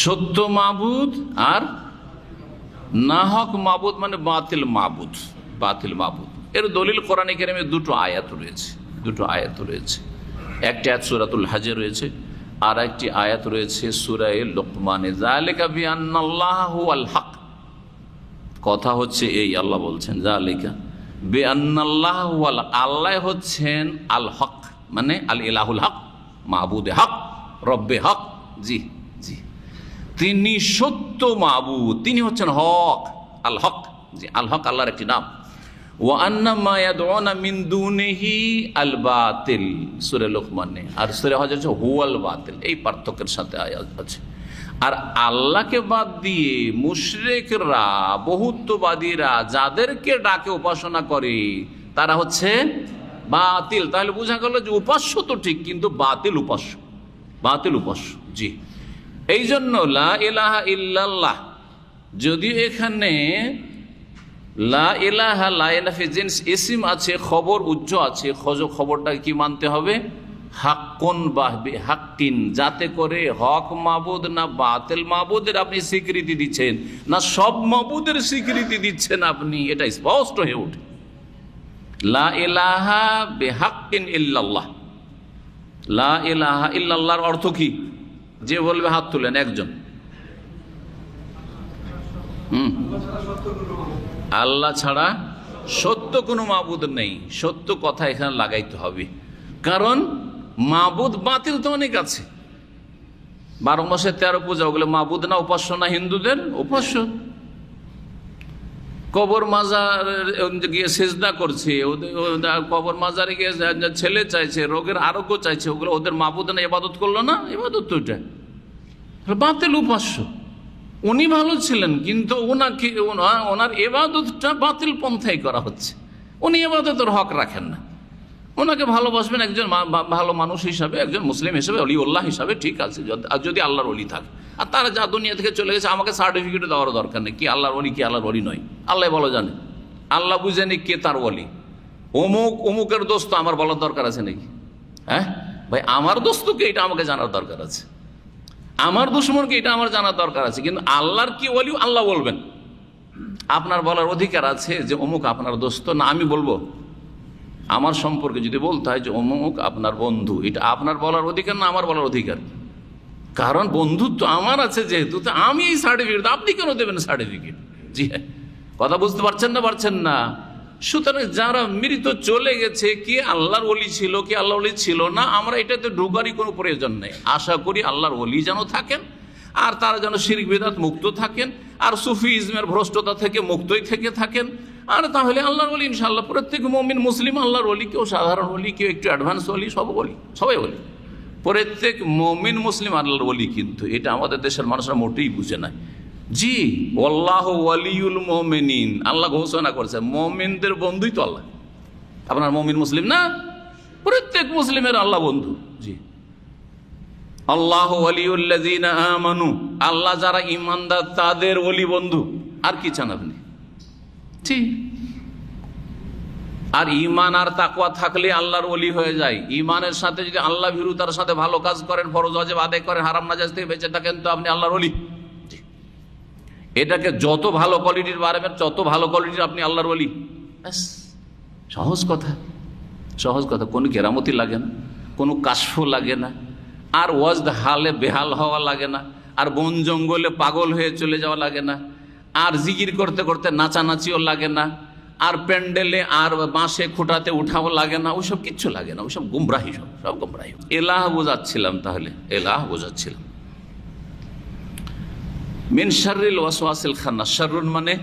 সত্য মাবুদ আর না হক মাবুদ মানে বাতিল মাবুদ, বাতিল মাবুদ। এর দলিল কোরআনে কারিমে দুটো আয়াত রয়েছে। একটা আয়াত সূরাতুল হজে রয়েছে, আর একটি আয়াত রয়েছে সূরা লুকমানে। যালিকা বিআন্নাল্লাহু আল হক। কথা হচ্ছে এই, আল্লাহ বলছেন যালিকা বিআন্নাল্লাহু আল, আল্লাহ হচ্ছেন আল হক, মানে আল ইলাহুল হক, মাবুদে হক, রব্বে হক। জি জি, তিনি সত্য মাবুদ, তিনি হচ্ছেন হক, আল হক। জি, আল হক আল্লাহর একটি নাম। ওয়া আন্না মা ইয়াদউনা মিন দুনিহি আল বাতিল, সূরা লুকমানে। আর সূরা হজ হচ্ছে হুয়াল বাতিল। এই পার্থক্যের সাথে আয়াত আছে। আর আল্লাহকে বাদ দিয়ে মুশরিকরা, বহুত্ববাদীরা যাদেরকে ডাকে উপাসনা করে তারা হচ্ছে বাতিল। তাহলে বোঝা গেল যে উপাস্য তো ঠিক, কিন্তু বাতিল উপাস্য, বাতিল উপাস্য। জি, এই জন্য লা ইলাহা ইল্লাল্লাহ, যদিও এখানে লা ইলাহা লা ইলাহা জিন্স ইসিম আছে, খবর উচ্চ আছে, খবরটা কি মানতে হবে? হাক্কুন বা হাক্কিন, যাতে করে হক মাবুদ না বাতিল মাবুদের আপনি স্বীকৃতি দিচ্ছেন, না সব মাবুদের স্বীকৃতি দিচ্ছেন আপনি, এটা স্পষ্ট হয়ে ওঠে। লা ইলাহা বিহাক্কিন ইল্লাল্লাহ। লা ইলাহা ইল্লাল্লাহর অর্থ কি? যে বলবে হাত তুলেন একজন। আল্লাহ ছাড়া সত্য কোনো মাবুদ নেই। সত্য কথা এখানে লাগাইতে হবে, কারণ মাবুদ বাতিল তো অনেক আছে। 12 মাসে 13 পূজা, ওগুলো মাবুদ না উপাস্য না? হিন্দুদের উপাস্য। কবর মাজার গিয়ে সেজদা করছে, কবর মাজারে গিয়ে ছেলে চাইছে, রোগের আরোগ্য চাইছে, ওগুলো ওদের মাবুদ না? ইবাদত করলো না? ইবাদত তো এটা বাতিল উপাস্য। উনি ভালো ছিলেন, কিন্তু ওনাকে ওনার ইবাদতটা বাতিল পন্থায় করা হচ্ছে। উনি ইবাদতের হক রাখেন না। ওনাকে ভালোবাসবেন একজন ভালো মানুষ হিসাবে, একজন মুসলিম হিসাবে, অলিউল্লাহ হিসাবে, ঠিক আছে, যদি আল্লাহর অলি থাকে। আর তারা যা দুনিয়া থেকে চলে গেছে, আমাকে সার্টিফিকেট দেওয়ার দরকার নেই কি আল্লাহর অলি কি আল্লাহর অলি নয়। আল্লাহ ভালো জানে, আল্লাহ বুঝেনি কে তার অলি। অমুকের দোস্ত আমার বলার দরকার আছে নাকি? হ্যাঁ ভাই, আমার দোস্তকে এটা আমাকে জানার দরকার আছে, আমার দুশমনকে এটা আমার জানার দরকার আছে, কিন্তু আল্লাহর কি ওলি আল্লাহ বলবেন। আপনার বলার অধিকার আছে যে অমুক আপনার দোস্ত, না আমি বলবো? আমার সম্পর্কে যদি বলতে হয় যে অমুক আপনার বন্ধু, এটা আপনার বলার অধিকার না আমার বলার অধিকার? কারণ বন্ধুত্ব আমার আছে যেহেতু, তো আমি এই সার্টিফিকেট, আপনি কেন দেবেন সার্টিফিকেট? জি হ্যাঁ, কথা বুঝতে পারছেন না? সুতরাং যারা মৃত চলে গেছে, কে আল্লাহর ওলি ছিল কে আল্লাহর ওলি ছিল না, আমরা এটাতে ঢোকারই কোনো প্রয়োজন নেই। আশা করি আল্লাহর ওলি যেন থাকেন, আর তারা যেন শিরক বিদআত মুক্ত থাকেন, আর সুফিজমের ভ্রষ্টতা থেকে মুক্তই থেকে থাকেন। আর তাহলে আল্লাহর ওলি ইনশাআল্লাহ প্রত্যেক মুমিন মুসলিম আল্লাহর ওলি, কেউ সাধারণ ওলি, কেউ একটু অ্যাডভান্স ওলি, সবাই ওলি। প্রত্যেক মুমিন মুসলিম আল্লাহর ওলি, কিন্তু এটা আমাদের দেশের মানুষরা মোটেই বুঝে না। জি, আল্লাহু ওয়ালিউল মুমিনিন, আল্লাহ ঘোষণা করেছে মুমিনদের বন্ধুই তো আল্লাহ। আপনার মুমিন মুসলিম না? প্রত্যেক মুসলিমের আল্লাহ বন্ধু। জি, আল্লাহু ওয়ালিউল্লাযিনা আমানু, আল্লাহ যারা ঈমানদার তাদের ওলি বন্ধু। আর কি চান আপনি? ঠিক। আর ঈমান আর তাকওয়া থাকলে আল্লাহর ওলি হয়ে যায়। ঈমানের সাথে যদি আল্লাহ ভীরুতার সাথে ভালো কাজ করেন, ফরজ ওয়াজিব আদায় করেন, হারাম নাজায়েজ থেকে বেঁচে থাকেন, তো আপনি আল্লাহর ওলি। এটাকে যত ভালো কোয়ালিটির বাড়াবেন, তত ভালো কোয়ালিটির আপনি আল্লাহর ওলি। সহজ কথা, সহজ কথা। কোনো কেরামতি লাগে না, কোনো কাশফ লাগে না, আর ওয়াজদ হালে বেহাল হওয়া লাগে না, আর বন জঙ্গলে পাগল হয়ে চলে যাওয়া লাগে না, আর জিকির করতে করতে নাচানাচিও লাগে না, আর প্যান্ডেলে আর বাঁশে খুঁটাতে উঠাও লাগে না, ওইসব কিচ্ছু লাগে না। ওইসব গুমরাহি, সব গুমরাহি। এলাহ বোঝাচ্ছিলাম, তাহলে এলাহ বোঝাচ্ছিলাম। মিন শাররিল ওয়াসওয়াসিল খান্নাস, শাররুন মানে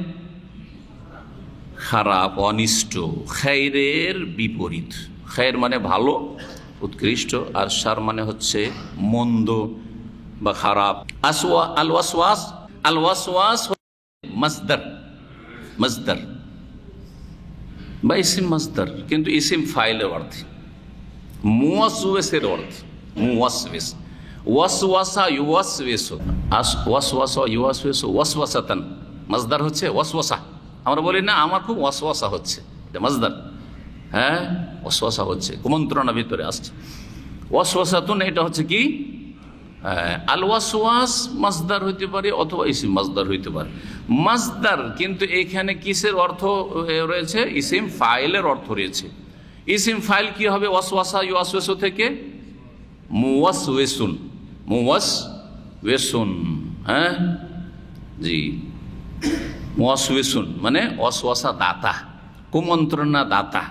খারাপ, অনিষ্ট, খায়রের বিপরীত। খায়র মানে ভালো, উৎকৃষ্ট, আর শার মানে হচ্ছে মন্দ বা খারাপ। আল ওয়াসওয়াস মাসদার বা ইসিম মাসদার, কিন্তু ইসিম ফাইলের অর্থে, মুওয়াসওয়াসের অর্থ, মুওয়াসওয়াস, ওয়াসওয়াসা ইউওয়াসওয়াসু, ওয়াসওয়াসা ইউওয়াসওয়াসু ওয়াসওয়াসাতান। মাসদার হচ্ছে ওয়াসওয়াসা। আমরা বলি না আমার খুব ওয়াসওয়াসা হচ্ছে, এটা মাসদার। হ্যাঁ, ওয়াসওয়াসা হচ্ছে, কুমন্ত্রণা ভিতরে আসছে। ওয়াসওয়াসাতুন এটা হচ্ছে কি? আল ওয়াসওয়াস মাসদার হইতে পারে, অথবা ইসিম মাসদার হইতে পারে। মাসদার কিন্তু এখানে কিসের অর্থ রয়েছে? ইসিম ফাইলের অর্থ রয়েছে। ইসিম ফাইল কি হবে? ওয়াসওয়াসা ইউওয়াসওয়াসু থেকে মুওয়াসওয়াসুন, মুওয়াসওয়াসুন। হ্যাঁ জি, মুওয়াসওয়াসুন মানে ওয়াসওয়াসা দাতা, কুমন্ত্রণা দাতা,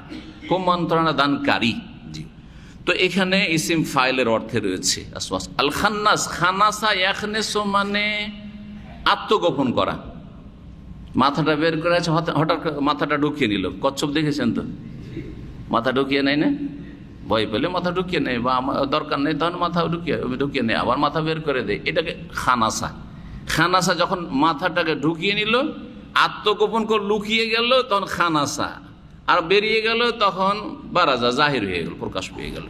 কুমন্ত্রণা দানকারী। জি, তো এখানে ইসিম ফাইলের অর্থে রয়েছে ওয়াসওয়াস। আল খান্নাস, খানাসা ইয়াখনেসু মানে আত্মগোপন করা। মাথাটা বের করে আছে, হঠাৎ মাথাটা ঢুকিয়ে নিল। কচ্ছপ দেখেছেন তো? মাথা ঢুকিয়ে নেয় না, ভয় পেলে মাথা ঢুকিয়ে নেয়, বা দরকার নেই তখন মাথা ঢুকিয়ে নেয়, আবার মাথা বের করে দেয়। এটাকে খানাসা। খানাসা যখন মাথাটাকে ঢুকিয়ে নিল, আত্মগোপন করে লুকিয়ে গেল, তখন খানাসা। আর বেরিয়ে গেল তখন বারাজা, জাহির হয়ে গেল, প্রকাশ পেয়ে গেল।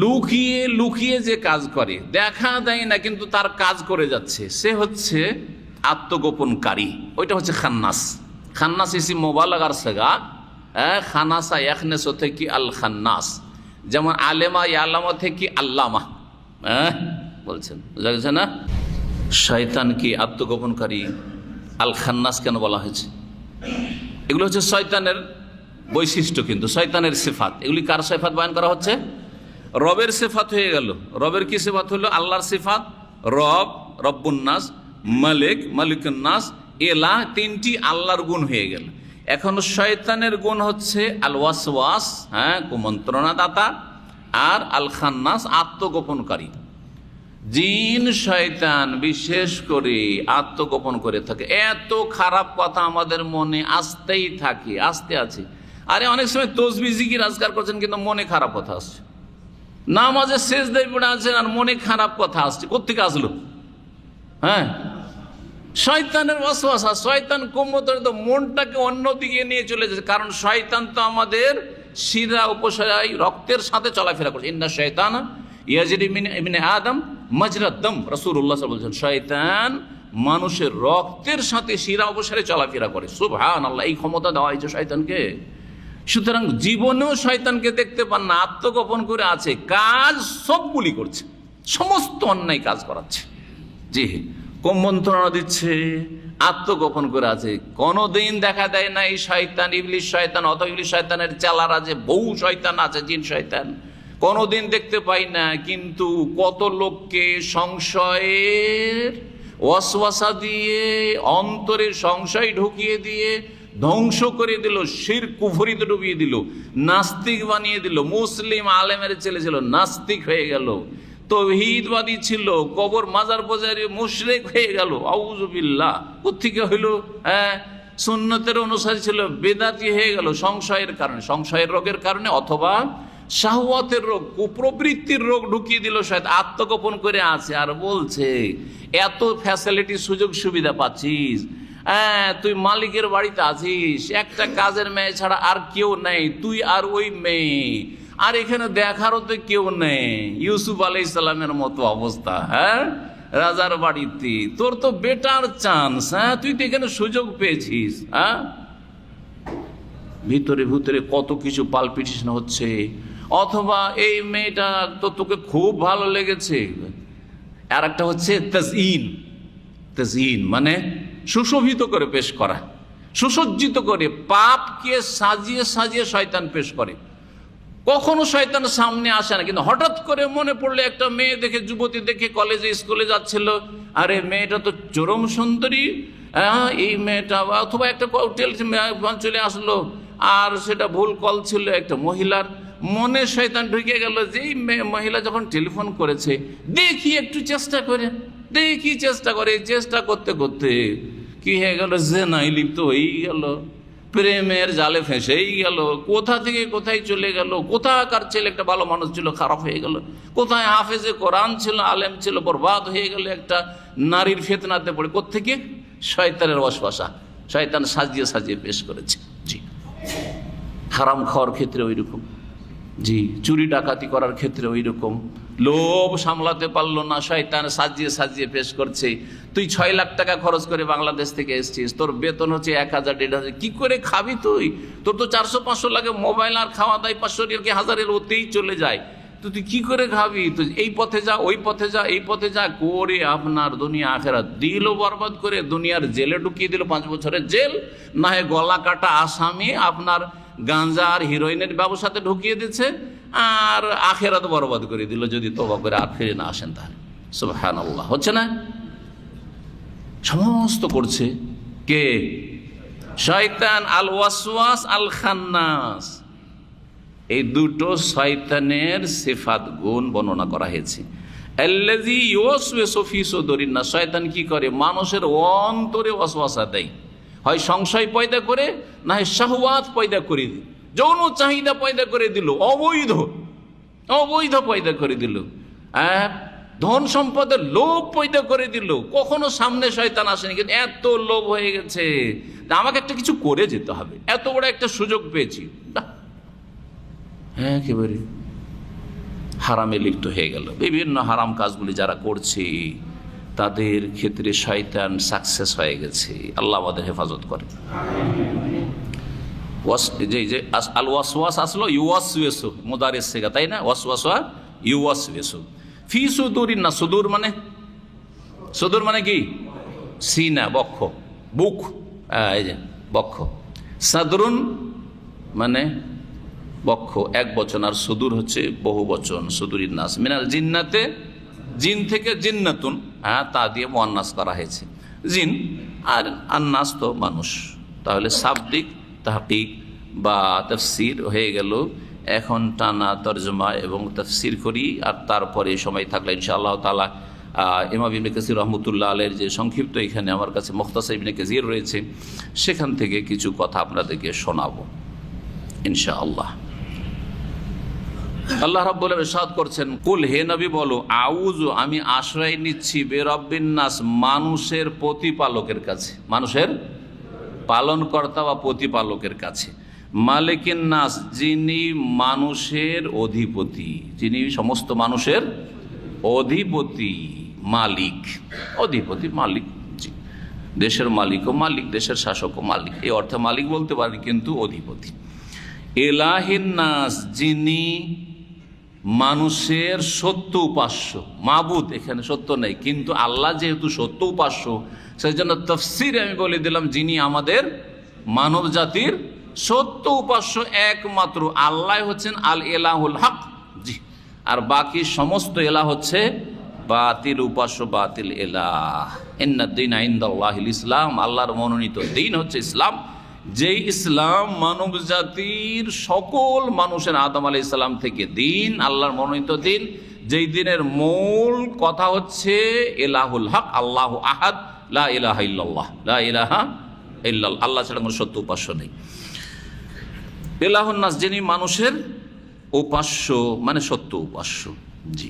লুকিয়ে লুকিয়ে যে কাজ করে, দেখা দেয় না কিন্তু তার কাজ করে যাচ্ছে, সে হচ্ছে আত্মগোপনকারী। ওইটা হচ্ছে খান্নাস। খান্নাস ইসিম মুবালাগার সেগা। খানাসা ইয়াখনেসু থেকে আল খান্নাস, যেমন আলেমা ইয়ালামা থেকে আল্লামা, হ্যাঁ বলছেন, বুঝা গেছে না? শয়তানকে আত্মগোপনকারী আল খান্নাস কেন বলা হয়েছে? এগুলো হচ্ছে শয়তানের বৈশিষ্ট্য, কিন্তু শয়তানের সিফাত। এগুলি কার সিফাত বয়ান করা হচ্ছে? রবের সিফাত হয়ে গেল। রবের কি সিফাত হলো? আল্লাহর সিফাত। রব, রব্বুন্নাস, মালিক, মালিকুন্নাস, এলা, তিনটি আল্লাহর গুণ হয়ে গেল। এখন শয়তানের গুণ হচ্ছে আল ওয়াসওয়াস, হ্যাঁ, কুমন্ত্রণা দাতা, আর আল খান্নাস, আত্মগোপনকারী। জিন শয়তান বিশেষ করে আত্মগোপন করে থাকে। এত খারাপ কথা আমাদের মনে আসতেই থাকে, আসতে আছে। আরে অনেক সময় তসবিহ জিকির আজকার করছেন, কিন্তু মনে খারাপ কথা আসছে। নামাজে সেজদায় পড়ে আছেন আর মনে খারাপ কথা আসছে। কোত্থেকে আসলো? হ্যাঁ, শয়তানের ওয়াসওয়াসা। শয়তান কুমন্ত্রণা, তো মনটাকে অন্যদিকে নিয়ে চলে যাচ্ছে। কারণ শয়তান তো আমাদের শিরা উপশিরায় রক্তের সাথে চলাফেরা করছে। ইন্না শয়তান ইয়াজরি মিন ইবনে আদম মাজরাদ দাম, রাসূলুল্লাহ সাল্লাল্লাহু আলাইহি ওয়াসাল্লাম বলেছেন শয়তান মানুষের রক্তের সাথে শিরা উপশিরায় চলাফেরা করে। সুবহানাল্লাহ, এই ক্ষমতা দেওয়া হয়েছে শয়তানকে। সুতরাং জীবনেও শয়তানকে দেখতে পান না, আত্মগোপন করে আছে, কাজ সবগুলি করছে, সমস্ত অন্যায় কাজ করাচ্ছে। জি, কুমন্ত্রণা দিচ্ছে, আত্মগোপন করে আছে। কোনদিন দেখা দেয় না এই শয়তান, ইবলিস শয়তান অথবা ইবলিস শয়তানের চেলারা যে বহু শয়তান আছে, জিন শয়তান, কোনদিন দেখতে পাই না। কিন্তু কত লোককে সংশয়ের ওয়াসওয়াসা দিয়ে, অন্তরে সংশয় ঢুকিয়ে দিয়ে ধ্বংস করে দিল, শিরক কুফরিতে ডুবিয়ে দিল, নাস্তিক বানিয়ে দিল। মুসলিম আলেমের ছেলে ছিল, নাস্তিক হয়ে গেল। তাওহীদবাদী ছিল, কবর মাজার পূজারী মুশরিক হয়ে গেল। আউযু বিল্লাহ। কোত্থেকে হইল? হ্যাঁ, সুন্নতের অনুসারী ছিল, বেদাতি হয়ে গেল সংশয়ের কারণে, সংশয়ের রোগের কারণে, অথবা শাহওয়াতের রোগ, কুপ্রবৃত্তির রোগ ঢুকিয়ে দিল। শয়তান আত্মগোপন করে আছে আর বলছে এত ফ্যাসিলিটি, সুযোগ সুবিধা পাচ্ছিস, হ্যাঁ, তুই মালিকের বাড়িতে আছিস, একটা কাজের মেয়ে ছাড়া আর কেউ নেই, তুই আর ওই মেয়ে, আর এখানে দেখারও তো কেউ নেই। ইউসুফ আলাইহিস সালামের মতো অবস্থা, হ্যাঁ, রাজার বাড়িতে, তোর তো বেটার চান্স, হ্যাঁ, তুই তো এখানে সুযোগ পেয়েছিস। হ্যাঁ, ভিতরে ভিতরে কত কিছু পালপিটেশন হচ্ছে। অথবা এই মেয়েটা তো তোকে খুব ভালো লেগেছে। আর একটা হচ্ছে তাজইন। তাজইন মানে সুশোভিত করে পেশ করা, সুসজ্জিত করে, পাপকে সাজিয়ে সাজিয়ে শয়তান পেশ করে। কখনো শয়তান সামনে আসে না, কিন্তু হঠাৎ করে মনে পড়লে একটা মেয়ে দেখে, যুবতী দেখে, কলেজে স্কুলে যাচ্ছিল, আরে মেয়েটা তো চরম সুন্দরী, এই মেয়েটা, অথবা একটা হোটেল চলে আসলো আর সেটা ভুল কল ছিল একটা মহিলার, মনে শয়তান ঢুকে গেল যে এই মহিলা যখন টেলিফোন করেছে, দেখি একটু চেষ্টা করে, দেখি চেষ্টা করে, চেষ্টা করতে করতে কি হয়ে গেল, জেনায় লিপ্ত হয়েই গেল, প্রেমের জালে ফেঁসেই গেল, কোথা থেকে কোথায় চলে গেল, কোথাকার ছেলে একটা ভালো মানুষ ছিল খারাপ হয়ে গেল, কোথায় হাফেজে কোরআন ছিল, আলেম ছিল, বরবাদ হয়ে গেল একটা নারীর ফিতনাতে পড়ে। কোত্থেকে? শয়তানের ওয়াসওয়াসা, শয়তান সাজিয়ে সাজিয়ে পেশ করেছে। জি, হারাম খাওয়ার ক্ষেত্রে ওই রকম, জি, চুরি ডাকাতি করার ক্ষেত্রে ওই রকম, লোভ সামলাতে পারলো না, শয়তান সাজিয়ে সাজিয়ে পেশ করছে। তুই 6 লাখ টাকা খরচ করে বাংলাদেশ থেকে এসছিস, তোর বেতন হচ্ছে 1000, 1500, কি করে খাবি তুই? তোর তো 400-500 লাগে মোবাইল আর খাওয়া দায় 500 কি 1000-এর ওতেই চলে যায়, তো তুই কি করে খাবি? তুই এই পথে যা, ওই পথে যা, এই পথে যা করে আপনার দুনিয়া আখেরাত দিলও বরবাদ করে, দুনিয়ার জেলে ঢুকিয়ে দিল, 5 বছরের জেল, না হয় গলা কাটা আসামি আপনার গাঁজা আর হিরোইনের ব্যবসাতে ঢুকিয়ে দিচ্ছে, আর আখেরাত বরবাদ করে দিল যদি তওবা করে আর ফিরে না আসেন তাহলে। সুবহানাল্লাহ। হচ্ছে না? সমস্ত করছে কে? শয়তান। আল ওয়াসওয়াস, আল খান্নাস, এই দুটো শয়তানের সিফাত, গুণ বর্ণনা করা হয়েছে। আল্লাযী ইউওয়াসওয়িসু ফী সুদুরিন নাস, শয়তান কি করে? মানুষের অন্তরে ওয়াসওয়াসা দেয়, হয় সংশয় পয়দা করে, না হয় শাহওয়াত পয়দা করে দিল, যৌন চাহিদা পয়দা করে দিল, অবৈধ অবৈধ পয়দা করে দিল, ধন সম্পদের লোভ পয়দা করে দিল। কখনো সামনে শয়তান আসেনি, কিন্তু এত লোভ হয়ে গেছে, আমাকে একটা কিছু করে যেতে হবে, এত বড় একটা সুযোগ পেয়েছি, হ্যাঁ, একেবারে হারামে লিপ্ত হয়ে গেল। বিভিন্ন হারাম কাজগুলি যারা করছে তাদের ক্ষেত্রে শয়তান সাকসেস হয়ে গেছে। আল্লাহ আমাদের হেফাজত করে। আল ওয়াসওয়াস আসলো ইউওয়াসওয়াসু মুদারিস থেকে, তাই না? ওয়াসওয়াসা ইউওয়াসওয়াসু ফি সুদুরিন নাস। সুদূর মানে কি? সিনা, বক্ষ, বুক, এই যে বক্ষ। সাদরুন মানে বক্ষ এক বচন, আর সুদূর হচ্ছে বহু বচন। সুদুরিন নাস মিনাল জিন্নাতে, জিন থেকে জিন্নাতুন, তা দিয়ে মুয়ান্নাস করা হয়েছে জিন, আর আন্নাস তো মানুষ। তাহলে শাব্দিক তাহকিক বা তাফসীর হয়ে গেল। এখন টানা তরজমা এবং তাফসীর করি, আর তারপরে সময় থাকলে ইনশাআল্লাহ তাআলা ইমাম ইবনে কাসির রহমতুল্লাহ আলাইহির যে সংক্ষিপ্ত এখানে আমার কাছে মুখতাসার ইবনে কাসির রয়েছে, সেখান থেকে কিছু কথা আপনাদেরকে শোনাবো ইনশাআল্লাহ। আল্লাহ রাব্বুল আলামিন ইরশাদ করছেন, কুল, হে নবী বলো, আউযু, আমি আশ্রয় নিচ্ছি, বিরাব্বিন নাস, মানুষের প্রতিপালকের কাছে, মানুষের পালনকর্তা বা প্রতিপালকের কাছে, মালিকিন নাস, যিনি মানুষের অধিপতি, যিনি সমস্ত মানুষের অধিপতি, মালিক, অধিপতি মালিক, জি, দেশের মালিকও মালিক, দেশের শাসকও মালিক, এই অর্থে মালিক বলতে পারেন, কিন্তু অধিপতি। ইলাহিন নাস, যিনি মানুষের সত্য উপাস্য, মাবুদ এখানে সত্য নেই, কিন্তু আল্লাহ যেহেতু সত্য উপাস্য, সেই জন্য তাফসীরে আমি বলে দিলাম, যিনি আমাদের মানব জাতির সত্য উপাস্য একমাত্র আল্লাহ হচ্ছেন আল ইলাহুল হক, জি, আর বাকি সমস্ত এলাহ হচ্ছে বাতিল উপাস্য, বাতিল এলাহ। ইন্নাদ-দীনা ইনদাল্লাহিল ইসলাম, আল্লাহর মনোনীত দিন হচ্ছে ইসলাম, যেই ইসলাম মানব জাতির সকল মানুষের আদম আলাইহিস সালাম থেকে দিন, আল্লাহর মনোনীত দিন, যেই দিনের মূল কথা হচ্ছে ইলাহুল হক, আল্লাহু আহাদ, লা ইলাহা ইল্লাল্লাহ, লা ইলাহা ইল্লাল্লাহ, আল্লাহ ছাড়া কোনো সত্য উপাস্য নেই। ইলাহুন নাস, যিনি মানুষের উপাস্য মানে সত্য উপাস্য, জি।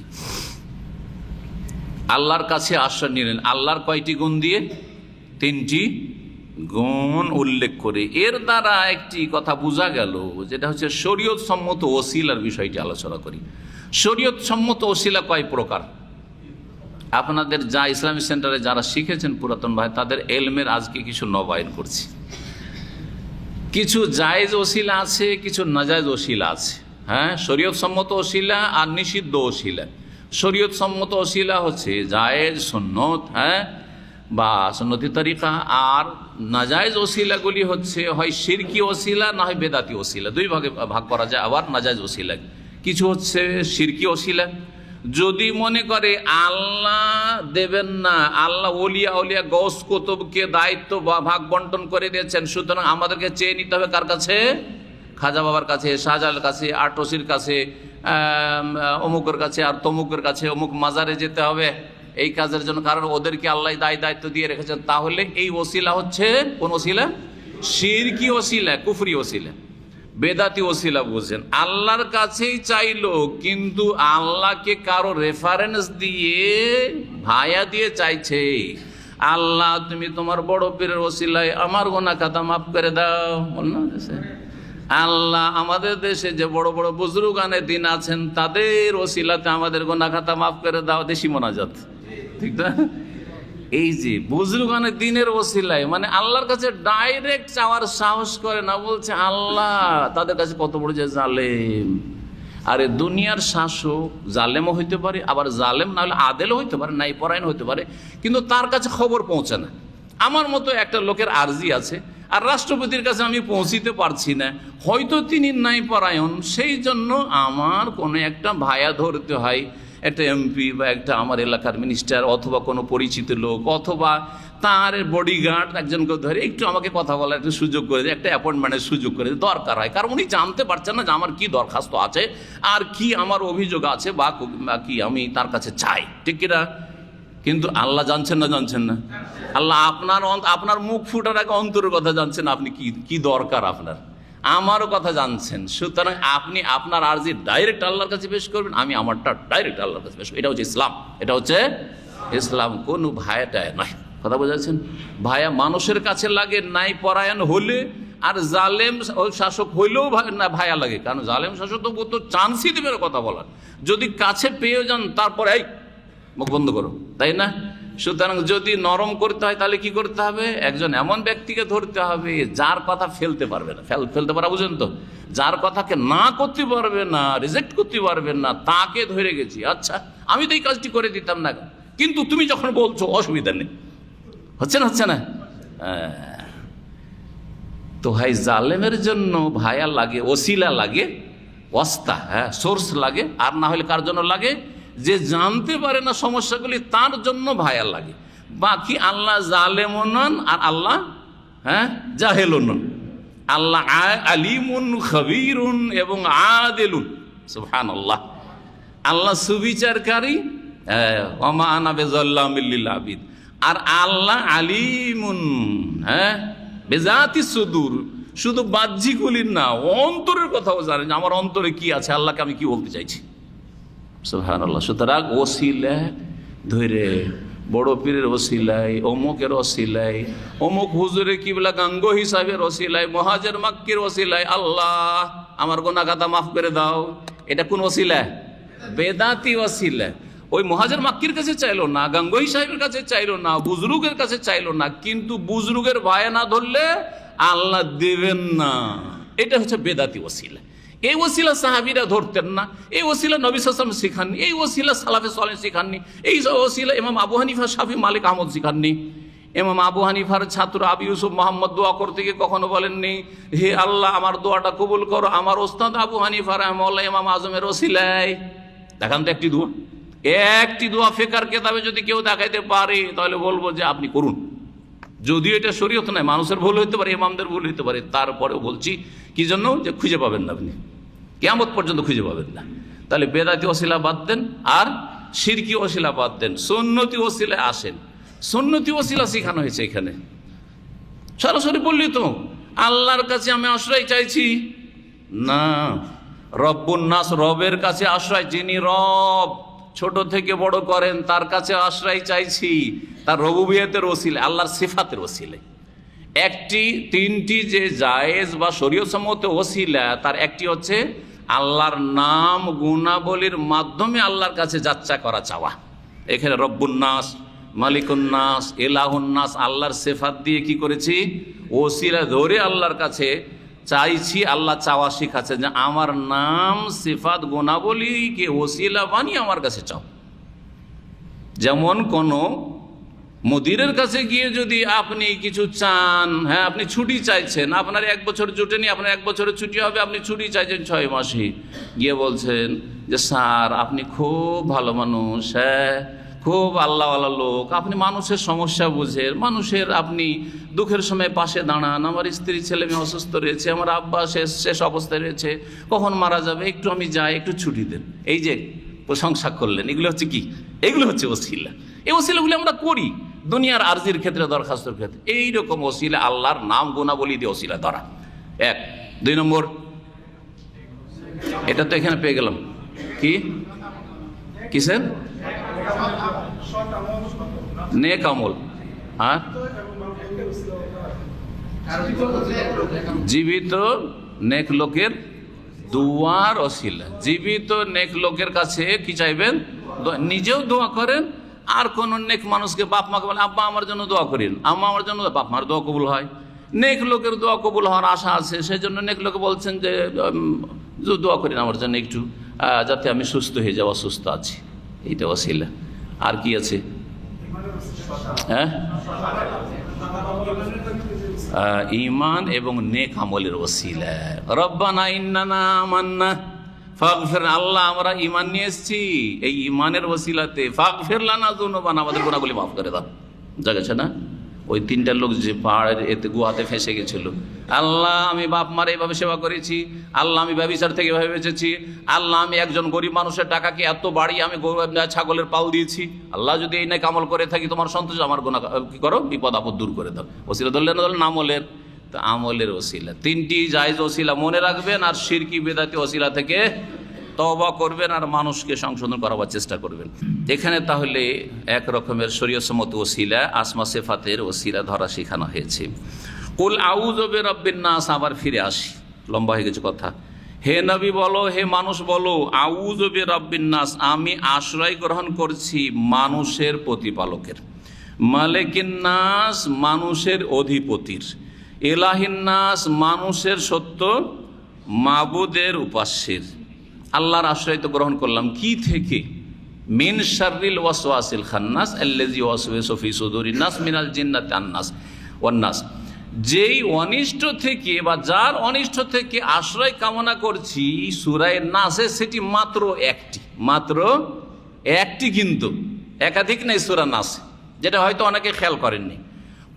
আল্লাহর কাছে আশ্রয় নিলেন, আল্লাহর কয়টি গুণ দিয়ে? 3টি গুণ উল্লেখ করে। এর দ্বারা একটি কথা বোঝা গেল, যেটা হচ্ছে শরীয়ত সম্মত ওসিলার বিষয়টি আলোচনা করি। শরীয়ত সম্মত ওসিলা কয় প্রকার? আপনাদের যা ইসলামিক সেন্টারে যারা শিখেছেন পুরাতন ভাই, তাদের এলমের আজকে কিছু নবায়ন করছি। কিছু জায়েজ ওসিলা আছে, কিছু নাজায়েজ ওসিলা আছে। হ্যাঁ, শরীয়ত সম্মত ওসিলা আর নিষিদ্ধ ওসিলা। শরীয়ত সম্মত ওসিলা হচ্ছে জায়েজ, সুন্নত, হ্যাঁ, বা সুন্নতি তরিকা, আর নাজায়েজ ওসিলাগুলি হচ্ছে হয় শিরকি ওসিলা না হয় বেদাতি ওসিলা, দুই ভাগে ভাগ করা যায়। আবার নাজায়েজ ওসিলা কিছু হচ্ছে শিরকি ওসিলা, যদি মনে করে আল্লাহ দেবেন না, আল্লাহ ওলিয়া ওলিয়া গৌস কুতুবকে দায়িত্ব বা ভাগ বন্টন করে দিয়েছেন, সুতরাং আমাদেরকে চেয়ে নিতে হবে কার কাছে? খাজা বাবার কাছে, শাহজালালের কাছে, আটরসির কাছে, অমুকের কাছে, আর তমুকের কাছে, অমুক মাজারে যেতে হবে এই কাজের জন্য, কারণ ওদেরকে আল্লাহ দায়িত্ব দিয়ে রেখেছেন। তাহলে এই ওসিলা হচ্ছে কোন ওসিলা? শিরকি ওসিলা, কুফরি ওসিলা, বেদাতি ওসিলা। বুঝছেন, আল্লাহর কাছেই চাইলো, কিন্তু আল্লাহকে কারো রেফারেন্স দিয়ে, ভায়া দিয়ে চাইছে, আল্লাহ তুমি তোমার বড় পীরের ওসিলায় আমার গুনাহ খাতা মাফ করে দাও। আল্লাহ আমাদের দেশে যে বড় বড় বুজুর্গানে দিন আছেন, তাদের ওসিলাতে আমাদের গুনাহ খাতা মাফ করে দাও। দেশি মোনাজাত, ঠিক না? এই যে বুজুর্গানে দিনের ওসিলায়, মানে আল্লাহর কাছে ডাইরেক্ট চাওয়ার সাহস করে না, বলছে আল্লাহ তাদের কাছে কত বড় যে জালেম। আরে দুনিয়ার শাসক জালেমও হইতে পারে, আবার জালেম না হলে আদেলও হইতে পারে, নাই পরায়ণ হইতে পারে, কিন্তু তার কাছে খবর পৌঁছে না। আমার মতো একটা লোকের আর্জি আছে, আর রাষ্ট্রপতির কাছে আমি পৌঁছিতে পারছি না, হয়তো তিনি নাই পরায়ণ, সেই জন্য আমার কোনো একটা ভায়া ধরতে হয়, একটা এমপি বা একটা আমার এলাকার মিনিস্টার, অথবা কোনো পরিচিত লোক, অথবা তার বডিগার্ড একজনকে ধরে একটু আমাকে কথা বলার একটা সুযোগ করে দেয়, একটা অ্যাপয়েন্টমেন্টের সুযোগ করে দেয়, দরকার হয়। কারণ উনি জানতে পারছেন না যে আমার কি দরখাস্ত আছে, আর কি আমার অভিযোগ আছে, বা কি আমি তার কাছে চাই, ঠিক কিনা? কিন্তু আল্লাহ জানছেন না? জানছেন না? আল্লাহ আপনার মুখ ফুটার আগে অন্তরের কথা জানছেন, আপনি কি দরকার আপনার, আমারও কথা জানছেন। সুতরাং আপনি আপনার আরজি ডাইরেক্ট আল্লাহর কাছে পেশ করবেন, আমি আমারটা ডাইরেক্ট আল্লাহর কাছে পেশ করব। এটা হচ্ছে ইসলাম, এটা হচ্ছে ইসলাম, কোনো ভায়াটায় নয়। কথা বোঝাচ্ছেন? ভায়া মানুষের কাছে লাগে নাই পরায়ণ হলে, আর জালেম শাসক হইলেও না ভায়া লাগে, কারণ জালেম শাসক তো চান্সই দেবে কথা বলার। যদি কাছে পেয়ে যান, তারপরে এই মুখ বন্ধ করো, তাই না? সুতরাং যদি নরম করতে হয় তাহলে কি করতে হবে? একজন এমন ব্যক্তিকে ধরতে হবে যার কথা ফেলতে পারবে না। ফেলতে পারা বুঝেন তো, যার কথাকে না করতে পারবে না, রিজেক্ট করতে পারবেন না, তাকে ধরে গেছি। আচ্ছা, আমি তো এই কাজটি করে দিতাম না, কিন্তু তুমি যখন বলছো অসুবিধা নেই। হচ্ছে না? তো ভাই, জালেমের জন্য ভায়া লাগে, ওসিলা লাগে, ওয়াস্তা, সোর্স লাগে। আর না হলে কার জন্য লাগে? যে জানতে পারে না সমস্যাগুলি, তার জন্য ভায়া লাগে। বাকি আল্লাহ জালেমও নন আর আল্লাহ জাহেলও নন। আল্লাহ আলিমুন খবীরুন এবং আদিলুন। সুবহানাল্লাহ। আল্লাহ সুবিচারকারী, ওমা আনা বিযাল্লামিল লিল আবিদ। আর আল্লাহ আলিমুন, বেজাতি সুদূর, শুধু বাহ্যিকগুলির না, অন্তরের কথাও জানেন, আমার অন্তরে কি আছে, আল্লাহকে আমি কি বলতে চাইছি। সুবহানাল্লাহ। সুতরাং ওসিলা ধরে, বড় পীরের ওসিলাই, অমুকের ওসিলাই, অমুক হুজুরের কিবলা গাঙ্গ হিসাবের ওসিলাই, মুহাজির মাক্কির ওসিলাই, আল্লাহ আমার গুনাহ খাতা মাফ করে দাও, এটা কোন ওসিলা? বেদাতি ওসিলা। ওই মুহাজির মাক্কির কাছে চাইলো না, গাঙ্গোহী সাহেবের কাছে চাইলো না, বুজরুগের কাছে চাইলো না, কিন্তু বুজরুগের ভায়া না ধরলে আল্লাহ দেবেন না। এটা হচ্ছে বেদাতি ওসিলা। এই ওসিলা সাহাবীরা ধরতেন না, এই ওসিলা নবী সাল্লাল্লাহু আলাইহি ওয়াসাল্লাম শিখাননি, এই ওসিলা সালাফে সালেহ শিখাননি, এই ওসিলা ইমাম আবু হানিফা, শাফি, মালিক, আহমদ শিখাননি। ইমাম আবু হানিফার ছাত্র আবু ইউসুফ মুহাম্মদ দোয়া করতে গিয়ে কখনো বলেননি, হে আল্লাহ আমার দোয়াটা কবুল করো আমার ওস্তাদ আবু হানিফা রাহিমাহুল্লাহ ইমাম আজমের ওসিলায়। দেখান তো একটি দোয়া ফিকর কিতাবে যদি কেউ দেখাইতে পারে তাহলে বলবো যে আপনি করুন। যদিও এটা শরীয়ত নয়, মানুষের ভুল হইতে পারে, ইমামদের ভুল হইতে পারে, তারপরেও বলছি কি জন্য? যে খুঁজে পাবেন না, আপনি কিয়ামত পর্যন্ত খুঁজে পাবেন না। তাহলে বেদাতি ওসিলা বাদ দেন আর শিরকি ওসিলা বাদ দেন, সুন্নতি ওসিলায় আসেন। সুন্নতি ওসিলা শেখানো হয়েছে এখানে। সরাসরি বললি তো আল্লাহর কাছে আমি আশ্রয় চাইছি না, রব্বুন নাস, রবের কাছে আশ্রয়, যিনি রব ছোট থেকে বড় করেন তার কাছে আশ্রয় চাইছি, তার রুবুবিয়তের ওসিলা, আল্লাহর সিফাতের ওসিলা। তিনটি যে জায়েজ বা শরীয়তসম্মত ওসিলা, তার একটি হচ্ছে আল্লাহর নাম গুণাবলীর মাধ্যমে আল্লাহর কাছে যাচ্চা করা, চাওয়া। এখানে রব্বুন নাস, মালিকুন নাস, ইলাহুন নাস, আল্লাহর সিফাত দিয়ে কি করেছি? ওসিলা ধরে আল্লাহর কাছে চাইছি। আল্লাহ চাওয়া শিখাচ্ছে যে আমার নাম, সিফাত, গুণাবলীকে ওসিলা বানিয়ে আমার কাছে চাও। যেমন কোন মুদিরের কাছে গিয়ে যদি আপনি কিছু চান, আপনি ছুটি চাইছেন, আপনার 1 বছর জুটেনি, আপনার 1 বছরের ছুটি হবে, আপনি ছুটি চাইছেন 6 মাসে, গিয়ে বলছেন যে স্যার আপনি খুব ভালো মানুষ, খুব আল্লাহওয়ালা লোক, আপনি মানুষের সমস্যা বুঝেন, মানুষের আপনি দুঃখের সময় পাশে দাঁড়ান, আমার স্ত্রী ছেলে মেয়ে অসুস্থ রয়েছে, আমার আব্বা শেষ অবস্থায় রয়েছে, কখন মারা যাবে, একটু আমি যাই, একটু ছুটি দেন। এই যে প্রশংসা করলেন, এগুলো হচ্ছে কি? এগুলো হচ্ছে ওসিলা। এই ওসিলাগুলি আমরা করি দুনিয়ার আরজির ক্ষেত্রে, দরখাস্তর ক্ষেত্রে। এইরকম ওসিলা, আল্লাহর নাম গুণাবলী দিয়ে ওসিলা ধরা। 1। 2 নম্বর, এটা তো এখানে পেয়ে গেলাম, কিসের? নেক আমল। জীবিত নেক লোকের দুয়ার ওসিলা। জীবিত নেক লোকের কাছে কি চাইবেন? নিজেও দোয়া করেন, আর কোন নেক মানুষকে, বাপ মাকে বলেন আব্বা আমার জন্য দোয়া করেন, আম্মা আমার জন্য, বাপ মার দোয়া কবুল হয়। নেক লোকের দোয়া কবুল হওয়ার আশা আছে, সেই জন্য নেক লোকে বলছেন যে দোয়া করেন আমার জন্য একটু, যাতে আমি সুস্থ হয়ে যাওয়া, অসুস্থ আছি। এইটা ওসিলা। আর কি আছে? ঈমান এবং নেক আমলের ওসিলা। রব্বানা ইন্নানা আমান্না ফাগফির, আল্লাহ আমরা ঈমান নিয়ে এসেছি, এই ঈমানের ওসিলাতে ফাগফির লানা যুনুবানা, আমাদের গুনাহগুলি মাফ করে দাও। জাগেছে না? ওই 3টা লোক যে পাহাড়ের গুহাতে ফেঁসে গেছিল, আল্লাহ আমি বাপ মার এইভাবে সেবা করেছি, আল্লাহ আমি ব্যভিচার থেকে এভাবে বেঁচেছি, আল্লাহ আমি একজন গরিব মানুষের টাকাকে এত বাড়িয়ে আমি ছাগলের পাল দিয়েছি, আল্লাহ যদি এই নাকি আমল করে থাকি তোমার সন্তোষ, আমার গুনাহ কি করো, বিপদ আপদ দূর করে দাও। ওসিলা ধরলেন না, ধরলেন আমলের। তো আমলের ওসিলা 3টি জায়েজ ওসিলা মনে রাখবেন, আর শিরকি বেদাতি ওসিলা থেকে তওবা করবেন আর মানুষকে সংশোধন করাবার চেষ্টা করবেন। এখানে তাহলে এক রকমের শরীয়তসম্মত ওসিলা, আসমা সিফাতের ওসিলা ধরা শেখানো হয়েছে। কুল আউযু বিরাব্বিন নাস, আবার ফিরে আসি, লম্বা হয়ে গেছে কথা। হে নবী বলো, হে মানুষ বলো, আউযু বিরাব্বিন নাস, আমি আশ্রয় গ্রহণ করছি মানুষের প্রতিপালকের। মালিকিন নাস মানুষের অধিপতির, ইলাহিন নাস মানুষের সত্য মাবুদের উপাস্যের। আল্লাহর আশ্রয় তো গ্রহণ করলাম কি থেকে? মিন শাররিল ওয়াসওয়াসিল খান্নাস আল্লাযী ওয়াসওয়াসু ফি সুদুরিন নাস মিনাল জিন্নাতি আন-নাস ওয়ান নাস। যেই অনিষ্ট থেকে বা যার অনিষ্ট থেকে আশ্রয় কামনা করছি সূরা নাসে, সেটি মাত্র একটি, কিন্তু একাধিক নেই সূরা নাসে, যেটা হয়তো অনেকে খেয়াল করেননি।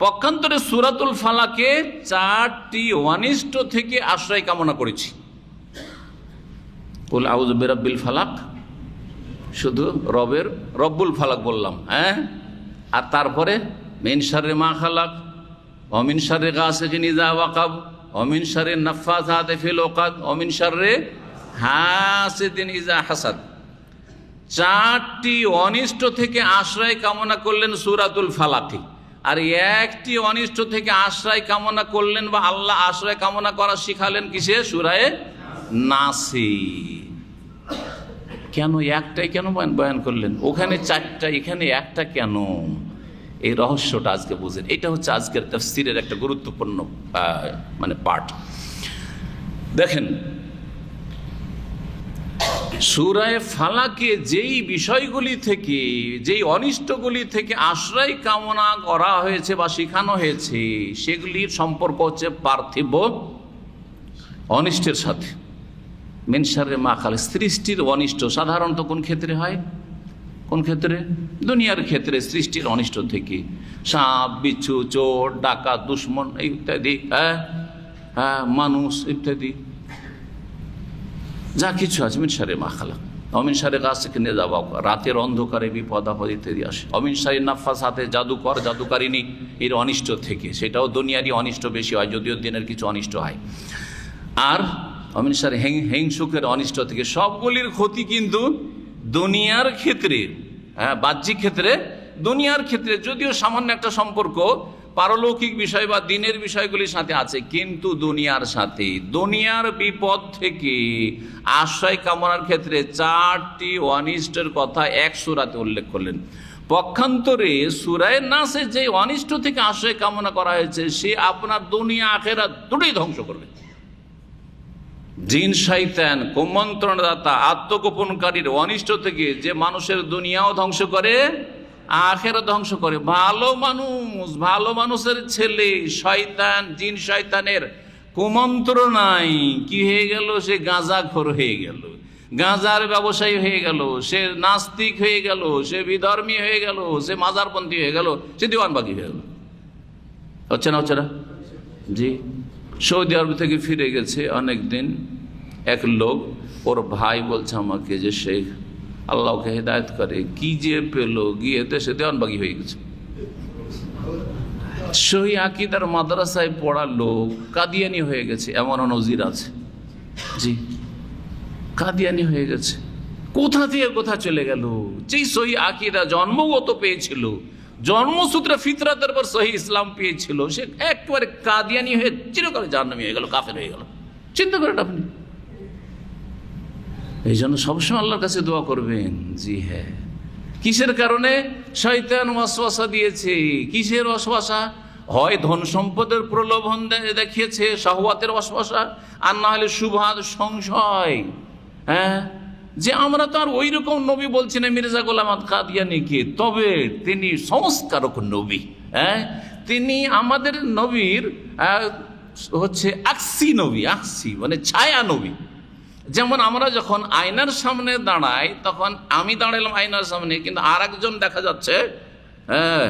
পক্ষান্তরে সূরাতুল ফালাকে 4টি অনিষ্ট থেকে আশ্রয় কামনা করেছি। কুল আউযু বিরাব্বিল ফালাক, শুধু রব্বুল ফালাক বললাম, হ্যাঁ। আর তারপরে মিন শাররি মা খালাক, ওয়া মিন শাররি গাসিকিন ইযা ওয়াকাব, ওয়া মিন শাররি নাফাসাতি ফিল উকাদ, ওয়া মিন শাররি হাসিদিন ইযা হাসাদ। 4টি অনিষ্ট থেকে আশ্রয় কামনা করলেন সূরাতুল ফালাকে, আর একটি অনিষ্ট থেকে আশ্রয় কামনা করলেন বা আল্লাহ আশ্রয় কামনা করা শিখালেন কিসে? সূরা নাসে। কেন একটাই কেন বয়ান করলেন? ওখানে 4টা, এখানে একটা কেন? এই রহস্যটা আজকে বুঝেন। এটা হচ্ছে আজকের তাফসীরের একটা গুরুত্বপূর্ণ পার্ট। দেখেন, সূরা ফালাকে যেই বিষয়গুলি থেকে, যেই অনিষ্টগুলি থেকে আশ্রয় কামনা করা হয়েছে বা শিখানো হয়েছে, সেগুলির সম্পর্ক হচ্ছে পার্থিব অনিষ্টের সাথে। মিন শাররি মা খালাক, সৃষ্টির অনিষ্ট সাধারণত কোন ক্ষেত্রে হয়? কোন ক্ষেত্রে? দুনিয়ার ক্ষেত্রে সৃষ্টির অনিষ্ট থেকে, সাপ বিচ্ছু, চোর ডাকাত, দুশ্মন ইত্যাদি, মানুষ ইত্যাদি যা কিছু আছে। মিন শাররি মা খালাক, অমিন শাররি গাসিকিন ইযা ওয়াকাব, রাতের অন্ধকারে বিপদ আপদ ইত্যাদি আসে। অমিন শাররি নাফাসাতি, জাদুকর জাদুকারিনী এর অনিষ্ট থেকে, সেটাও দুনিয়ারই অনিষ্ট বেশি হয়, যদিও দিনের কিছু অনিষ্ট হয়। আর অমিন শাররি হিংসুকের অনিষ্ট থেকে। সবগুলির ক্ষতি কিন্তু দুনিয়ার ক্ষেত্রে, বাহ্যিক ক্ষেত্রে, দুনিয়ার ক্ষেত্রে যদিও সামান্য একটা সম্পর্ক পারলৌকিক বিষয় বা দিনের বিষয়গুলির সাথে আছে, কিন্তু দুনিয়ার সাথে, দুনিয়ার বিপদ থেকে আশ্রয় কামনার ক্ষেত্রে 4টি অনিষ্টের কথা এক সূরাতে উল্লেখ করলেন। পক্ষান্তরে সূরা নাসে যে অনিষ্ট থেকে আশ্রয় কামনা করা হয়েছে, সে আপনার দুনিয়া আখিরাত দুটোই ধ্বংস করবে। জিন শয়তান, কুমন্ত্রণদাতা, আত্মগোপনকারীর অনিষ্ট থেকে যে মানুষের দুনিয়াও ধ্বংস করে, আখিরাত ধ্বংস করে। ভালো মানুষের ছেলে শয়তান, জিন শয়তানের কুমন্ত্রণায় কি হয়ে গেল? সে গাঁজাখোর হয়ে গেল, গাঁজার ব্যবসায়ী হয়ে গেল, সে নাস্তিক হয়ে গেল, সে বিধর্মী হয়ে গেল, সে মাজারপন্থী হয়ে গেল, সে দিওয়ানবাগী হয়ে গেল। হচ্ছে না? জি। সৌদি আরব থেকে ফিরে গেছে অনেকদিন এক লোক, ওর ভাই বলছে আমাকে যে শেখ আল্লাহকে হেদায়েত করে, কি যে পেল, গিয়ে দেশে দেওয়ানবাগী হয়ে গেছে। সহি আকীদার মাদ্রাসায় পড়া লোক কাদিয়ানি হয়ে গেছে, এমন নজির আছে। জি, কাদিয়ানি হয়ে গেছে। কোথা থেকে কোথা চলে গেল? যেই সহি আকীদা জন্মগত পেয়েছিল, জন্মসূত্রে ফিতরাতের পর সহি ইসলাম পেয়েছিল, সে একেবারে কাদিয়ানি হয়ে চিরকালে জাহান্নামী হয়ে গেল, কাফের হয়ে গেল। চিন্তা করেন আপনি। এই জন্য সবসময় আল্লাহর কাছে দোয়া করবেন। জি হ্যাঁ। কিসের কারণে? শয়তান ওয়াসওয়াসা দিয়েছে। কিসের ওয়াসওয়াসা? হয় ধন সম্পদের প্রলোভন দেখিয়েছে, শাহওয়াতের ওয়াসওয়াসা, আর না হলে শুবহাত, সংশয়। হ্যাঁ, যে আমরা তো আর ওই রকম নবী বলছি না মির্জা গোলাম আহমদ কাদিয়ানীকে, তবে তিনি সংস্কারক নবী। হ্যাঁ, তিনি আমাদের নবীর হচ্ছে আকসি নবী, আকসি মানে ছায়া নবী। যেমন আমরা যখন আয়নার সামনে দাঁড়াই, তখন আমি দাঁড়ালাম আয়নার সামনে, কিন্তু আর একজন দেখা যাচ্ছে, হ্যাঁ,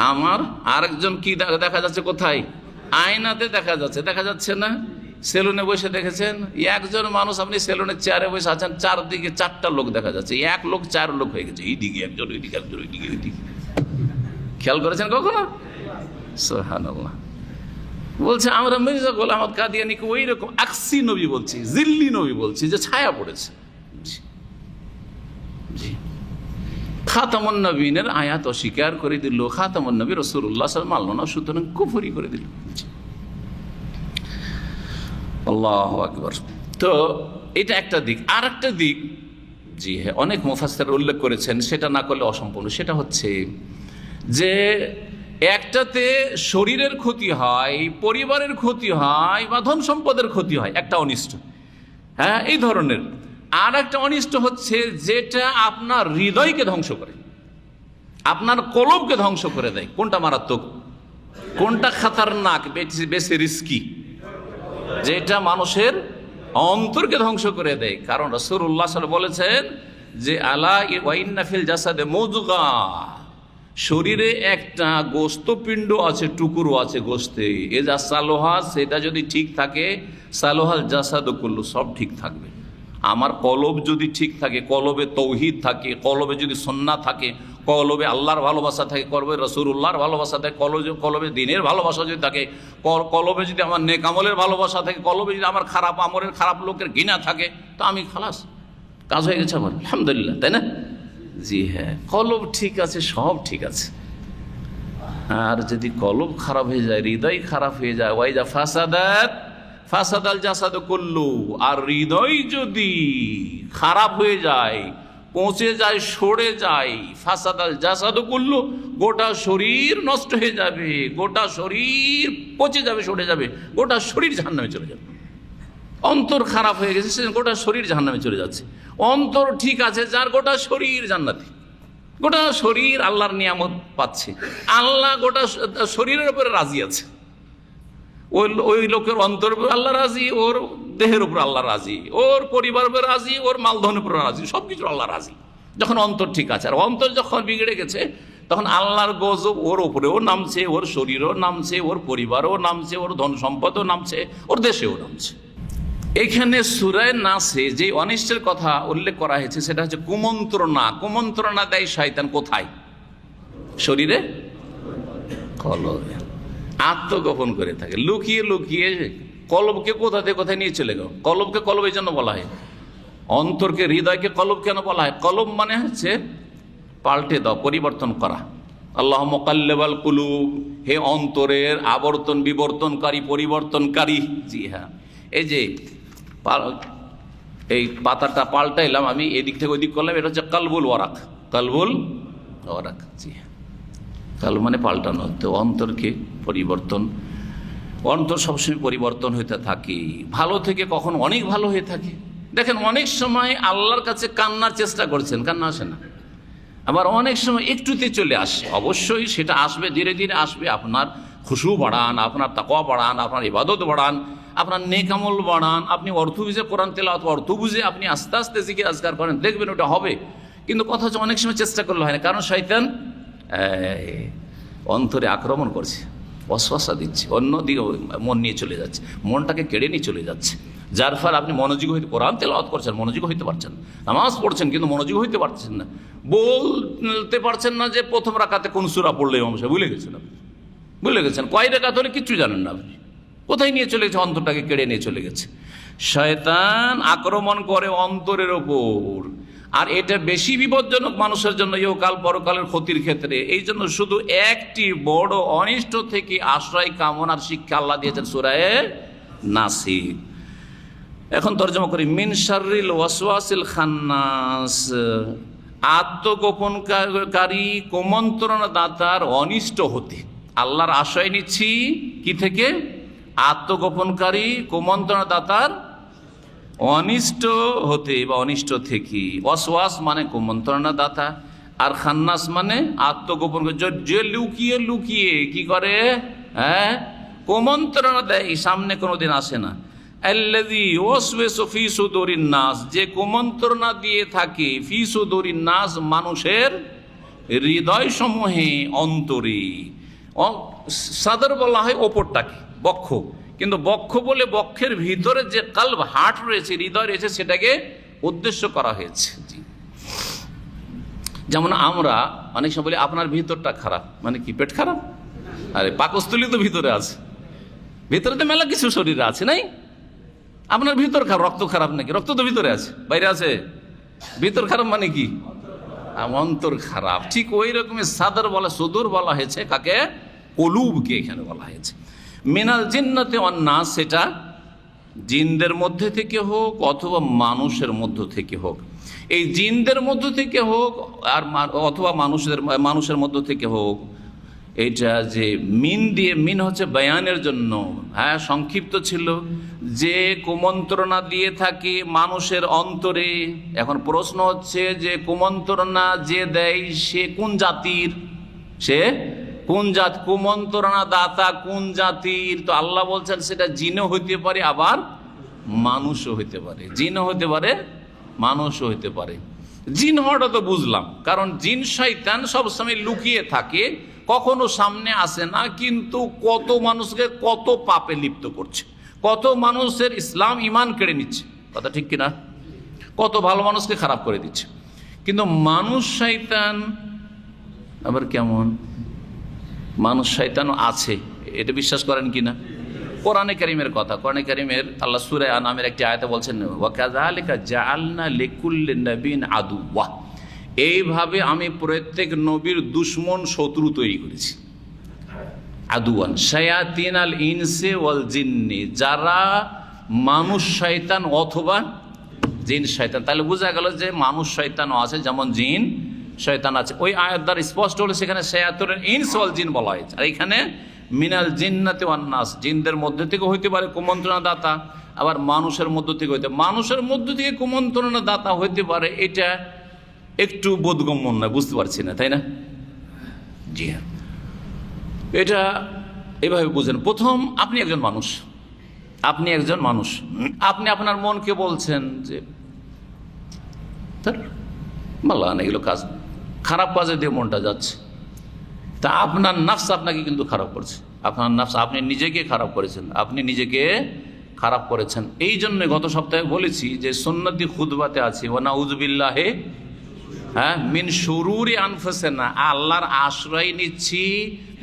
আমার আরেকজন কি দেখা যাচ্ছে? কোথায়? আয়নাতে দেখা যাচ্ছে। দেখা যাচ্ছে না? সেলুনে বসে দেখেছেন, একজন মানুষ আপনি সেলুনের চেয়ারে বসে আছেন, চারদিকে 4টা লোক দেখা যাচ্ছে, এক লোক 4 লোক হয়ে গেছে, এইদিকে একজন, ওইদিকে একজন, ওইদিকে ওইদিকে। খেয়াল করেছেন কখনো? সুবহানাল্লাহ। বলছে আমরা মির্জা গোলাম আহমদ কাদিয়ানীকে ওই রকম আকসি নবী বলছি, জিল্লি নবী বলছি, যে ছায়া পড়েছে। জি। খাতামুন নবীনের আয়াত অস্বীকার করে দিল, খাতামুন নবী রাসূলুল্লাহ সাল্লাল্লাহু আলাইহি ওয়াসাল্লাম মানল না, সুতরাং কুফরি করে দিল। আল্লাহু আকবার। তো এটা একটা দিক। আর একটা দিক, জি হ্যাঁ, অনেক মুফাসসির উল্লেখ করেছেন, সেটা না করলে অসম্পূর্ণ। সেটা হচ্ছে যে একটাতে শরীরের ক্ষতি হয়, পরিবারের ক্ষতি হয় বা ধন সম্পদের ক্ষতি হয়, একটা অনিষ্ট, হ্যাঁ এই ধরনের। আর একটা অনিষ্ট হচ্ছে যেটা আপনার হৃদয়কে ধ্বংস করে, আপনার কলবকে ধ্বংস করে দেয়। কোনটা মারাত্মক, কোনটা খাতারনাক, বেশি রিস্কি? যেটা মানুষের অন্তরকে ধ্বংস করে দেয়। কারণ রাসূলুল্লাহ সাল্লাল্লাহু আলাইহি ওয়াসাল্লাম বলেছেন যে আলা ওয়া ইন্না ফিল জাসাদে মুদগা, শরীরে একটা গোস্তপিণ্ড আছে, টুকরো আছে গোস্তে, এ যা সালোহা, সেটা যদি ঠিক থাকে, সালোহাল জাসাদু কুল্লু, সব ঠিক থাকবে। আমার কলব যদি ঠিক থাকে, কলবে তৌহিদ থাকে, কলবে যদি সুন্নাহ থাকে, কলবে আল্লাহর ভালোবাসা থাকে, কলবে রাসূলুল্লাহর ভালোবাসা থাকে, কলবে দ্বীনের ভালোবাসা যদি থাকে, কলবে যদি আমার নেক আমলের ভালোবাসা থাকে, কলবে যদি আমার খারাপ আমলের, খারাপ লোকের ঘৃণা থাকে, তো আমি খালাস, কাজ হয়ে গেছে আমার, আলহামদুলিল্লাহ, তাই না? জি হ্যাঁ, কলব ঠিক আছে, সব ঠিক আছে। আর যদি কলব খারাপ হয়ে যায়, হৃদয় খারাপ হয়ে যায়, ওয়াইজা ফাসাদাত ফাসাদাল জাসাদু কুল্লু, আর হৃদয় যদি খারাপ হয়ে যায়, পচে যায়, সরে যায়, ফাসাদাল জাসাদু কুল্লু, গোটা শরীর নষ্ট হয়ে যাবে, গোটা শরীর পচে যাবে, সরে যাবে, গোটা শরীর জাহান্নামে চলে যাবে। অন্তর খারাপ হয়ে গেছে, সে গোটা শরীর জাহান্নামে চলে যাচ্ছে। অন্তর ঠিক আছে যার, গোটা শরীর জান্নাতি, গোটা শরীর আল্লাহর নিয়ামত পাচ্ছে, আল্লাহ গোটা শরীরের উপরে রাজি আছে। ওই লোকের অন্তর উপর আল্লাহ রাজি, ওর দেহের উপর আল্লাহ রাজি, ওর পরিবার উপর রাজি, ওর মালধনের উপর রাজি, সবকিছু আল্লাহ রাজি, যখন অন্তর ঠিক আছে। আর অন্তর যখন বিগড়ে গেছে, তখন আল্লাহর গজব ওর উপরেও নামছে, ওর শরীরও নামছে, ওর পরিবারও নামছে, ওর ধন সম্পদও নামছে, ওর দেশেও নামছে। এখানে সূরা নাসে যে অনিষ্টের কথা উল্লেখ করা হয়েছে সেটা হচ্ছে কুমন্ত্রণা। কুমন্ত্রণা দেয় শয়তান কোথায়? শরীরে, কলবে, আত্মগোপন করে থাকে, লুকিয়ে লুকিয়ে। কলবকে কোথা থেকে কোথায় নিয়ে চলে গেল? কলবকে কলব এই জন্য বলা হয়, অন্তরকে, হৃদয়কে কলব কেন বলা হয়? কলব মানে হচ্ছে পাল্টে দাও, পরিবর্তন করা। আল্লাহ মুকাল্লিবাল কুলুব, হে অন্তরের আবর্তন বিবর্তনকারী, পরিবর্তনকারী। জি হ্যাঁ, এই যে এই পাতাটা পাল্টাইলাম আমি, এদিক থেকে ওই দিক করলাম, এটা হচ্ছে কালবুল ওয়ারাক, কালবুল ওয়ারাক। জি হ্যাঁ, কাল মানে পাল্টানো, তো অন্তরকে পরিবর্তন, অন্তর সবসময় পরিবর্তন হতে থাকে, ভালো থেকে কখন অনেক ভালো হয়ে থাকে। দেখেন অনেক সময় আল্লাহর কাছে কান্নার চেষ্টা করছেন, কান্না আসে না, আবার অনেক সময় একটুতে চলে আসে। অবশ্যই সেটা আসবে, ধীরে ধীরে আসবে। আপনার খুশু বাড়ান, আপনার তাকওয়া বাড়ান, আপনার ইবাদত বাড়ান, আপনার নেক আমল বাড়ান, আপনি অর্থ বুঝে কোরআন তেলাওয়াত, অর্থ বুঝে আপনি আস্তে আস্তে জিকির আজকার করেন, দেখবেন ওটা হবে। কিন্তু কথা হচ্ছে অনেক সময় চেষ্টা করলে হয় না, কারণ শয়তান অন্তরে আক্রমণ করছে, ওয়াসওয়াসা দিচ্ছে, অন্য দিকে মন নিয়ে চলে যাচ্ছে, মনটাকে কেড়ে নিয়ে চলে যাচ্ছে। যার ফলে আপনি মনোযোগী হইতে, কোরআন তেলাওয়াত করছেন, মনোযোগী হইতে পারছেন, নামাজ পড়ছেন কিন্তু মনোযোগী হইতে পারছেন না, বলতে পারছেন না যে প্রথম রাকাতে কোন সূরা পড়লে ইমাম সাহেব ভুলে গেছেন, আপনি ভুলে গেছেন, কয় রাকাত হলে কিচ্ছু জানেন না, আপনি কোথায় নিয়ে চলে গেছে, অন্তরটাকে কেড়ে নিয়ে চলে গেছে। শয়তান আক্রমণ করে অন্তরের ওপর, আর এটা বেশি বিপজ্জনক মানুষের জন্য ইহকাল পরকালের ক্ষতির ক্ষেত্রে। এই জন্য শুধু একটি বড় অনিষ্ট থেকে আশ্রয় কামনার শিক্ষা আল্লাহ দিয়েছেন সূরা নাসে। এখন তরজমা করি, মিন শাররিল ওয়াসওয়াসিল খান্নাস, আত্মগোপনকারী কুমন্ত্রণা দাতার অনিষ্ট হতে। আল্লাহর আশ্রয় নিচ্ছি কি থেকে? আত্মগোপনকারী কুমন্ত্রণা দাতার অনিষ্ট হতে বা অনিষ্ট থেকে। ওয়াসওয়াস মানে কুমন্ত্রণা দাতা, আর খান্নাস মানে আত্মগোপন, যে লুকিয়ে লুকিয়ে কি করে, হ্যাঁ কুমন্ত্রণা দেয়, সামনে কোনোদিন আসে না। আল্লাযী ওয়াসওয়াসু ফী সুদুরিন নাস, যে কুমন্ত্রণা দিয়ে থাকে, ফী সুদুরিন নাস মানুষের হৃদয় সমূহে, অন্তরে। সাদর বলা হয় ওপরটাকে, বক্ষ, কিন্তু বক্ষ বলে বক্ষের ভিতরে যে কালব, হার্ট রয়েছে, হৃদয় রয়েছে, সেটাকে উদ্দেশ্য করা হয়েছে। জি, যেমন আমরা অনেক সময় বলি আপনার ভিতরটা খারাপ, মানে কি পেট খারাপ? আরে পাকস্থলী তো ভিতরে আছে, ভিতরে তো মেলা কিছু শরীরে আছে, নাই? আপনার ভিতর খারাপ, রক্ত খারাপ নাকি? রক্ত তো ভিতরে আছে, বাইরে আছে। ভিতর খারাপ মানে কি? অন্তর খারাপ। ঠিক ওই রকমের সাদর বলা, সুদূর বলা হয়েছে কাকে? কলুবকে এখানে বলা হয়েছে। মিনাল জিন্নাতে ওয়ান নাস, সেটা জিনদের মধ্যে থেকে হোক অথবা মানুষের মধ্য থেকে হোক। এই জিনদের মধ্য থেকে হোক আর অথবা মানুষের মধ্য থেকে হোক, এটা যে মিন হচ্ছে বয়ানের জন্য, হ্যাঁ সংক্ষিপ্ত ছিল, যে কুমন্ত্রণা দিয়ে থাকে মানুষের অন্তরে। এখন প্রশ্ন হচ্ছে যে কুমন্ত্রণা যে দেয় সে কোন জাতির, সে কোন জাত, কুমন্ত্রণা দাতা কোন জাতির? তো আল্লাহ বলছেন সেটা জিনও হইতে পারে, আবার মানুষও হইতে পারে, জিনও হতে পারে, মানুষও হইতে পারে। জিন হওয়াটা তো বুঝলাম, কারণ জিন শয়তান সবসময় লুকিয়ে থাকে, কখনো সামনে আসে না, কিন্তু কত মানুষকে কত পাপে লিপ্ত করছে, কত মানুষের ইসলাম ইমান কেড়ে নিচ্ছে, কথা ঠিক কিনা? কত ভালো মানুষকে খারাপ করে দিচ্ছে। কিন্তু মানুষ শয়তান আবার কেমন? মানুষ শয়তানও আছে, এটা বিশ্বাস করেন কিনা? কোরআনে কারীমের কথা, কোরআনে কারীমের আল্লাহ সূরা আনামের একটি আয়াতে বলছেন, ওয়া কাযালিকা জাআলনা লিকুল্লি নাবিয়্যিন আদুওয়া, এইভাবে আমি প্রত্যেক নবীর দুশমন শত্রু তৈরি করেছি। আদুয়ান শায়াতিনাল ইনসি ওয়াল জিন্নি, যারা মানুষ শয়তান অথবা জিন শয়তান। তাহলে বোঝা গেল যে মানুষ শয়তানও আছে, যেমন জিন শয়তান আছে। ওই আয়াত দ্বারা স্পষ্ট হলো সেখানে শায়াতুল ইনস ওয়াল জিন বলা হয়েছে, আর এখানে মিনাল জিন্নাতি ওয়ান নাস, জিনদের মধ্যে থেকে হইতে পারে কুমন্ত্রণা দাতা, আবার মানুষের মধ্য থেকে হইতে, মানুষের মধ্য থেকে কুমন্ত্রণা দাতা হইতে পারে। এটা একটু বোধগম্য নয়, বুঝতে পারছি না, তাই না? জি হ্যাঁ, এটা এভাবে বুঝেন। প্রথম, আপনি একজন মানুষ, আপনি একজন মানুষ, আপনি আপনার মনকে বলছেন যে ভালো না, এগুলো কাজ, খারাপ কাজে দিয়ে মনটা যাচ্ছে, তা আপনার নাফস আপনাকে কিন্তু খারাপ করছে, আপনার নাফস, আপনি নিজেকে খারাপ করেছেন, আপনি নিজেকে খারাপ করেছেন। এই জন্য গত সপ্তাহে বলেছি যে সুন্নতি খুতবাতে আছে ওয়া নাউযু বিল্লাহি মিন শুরুরি আনফুসিনা, আল্লাহর আশ্রয় নিচ্ছি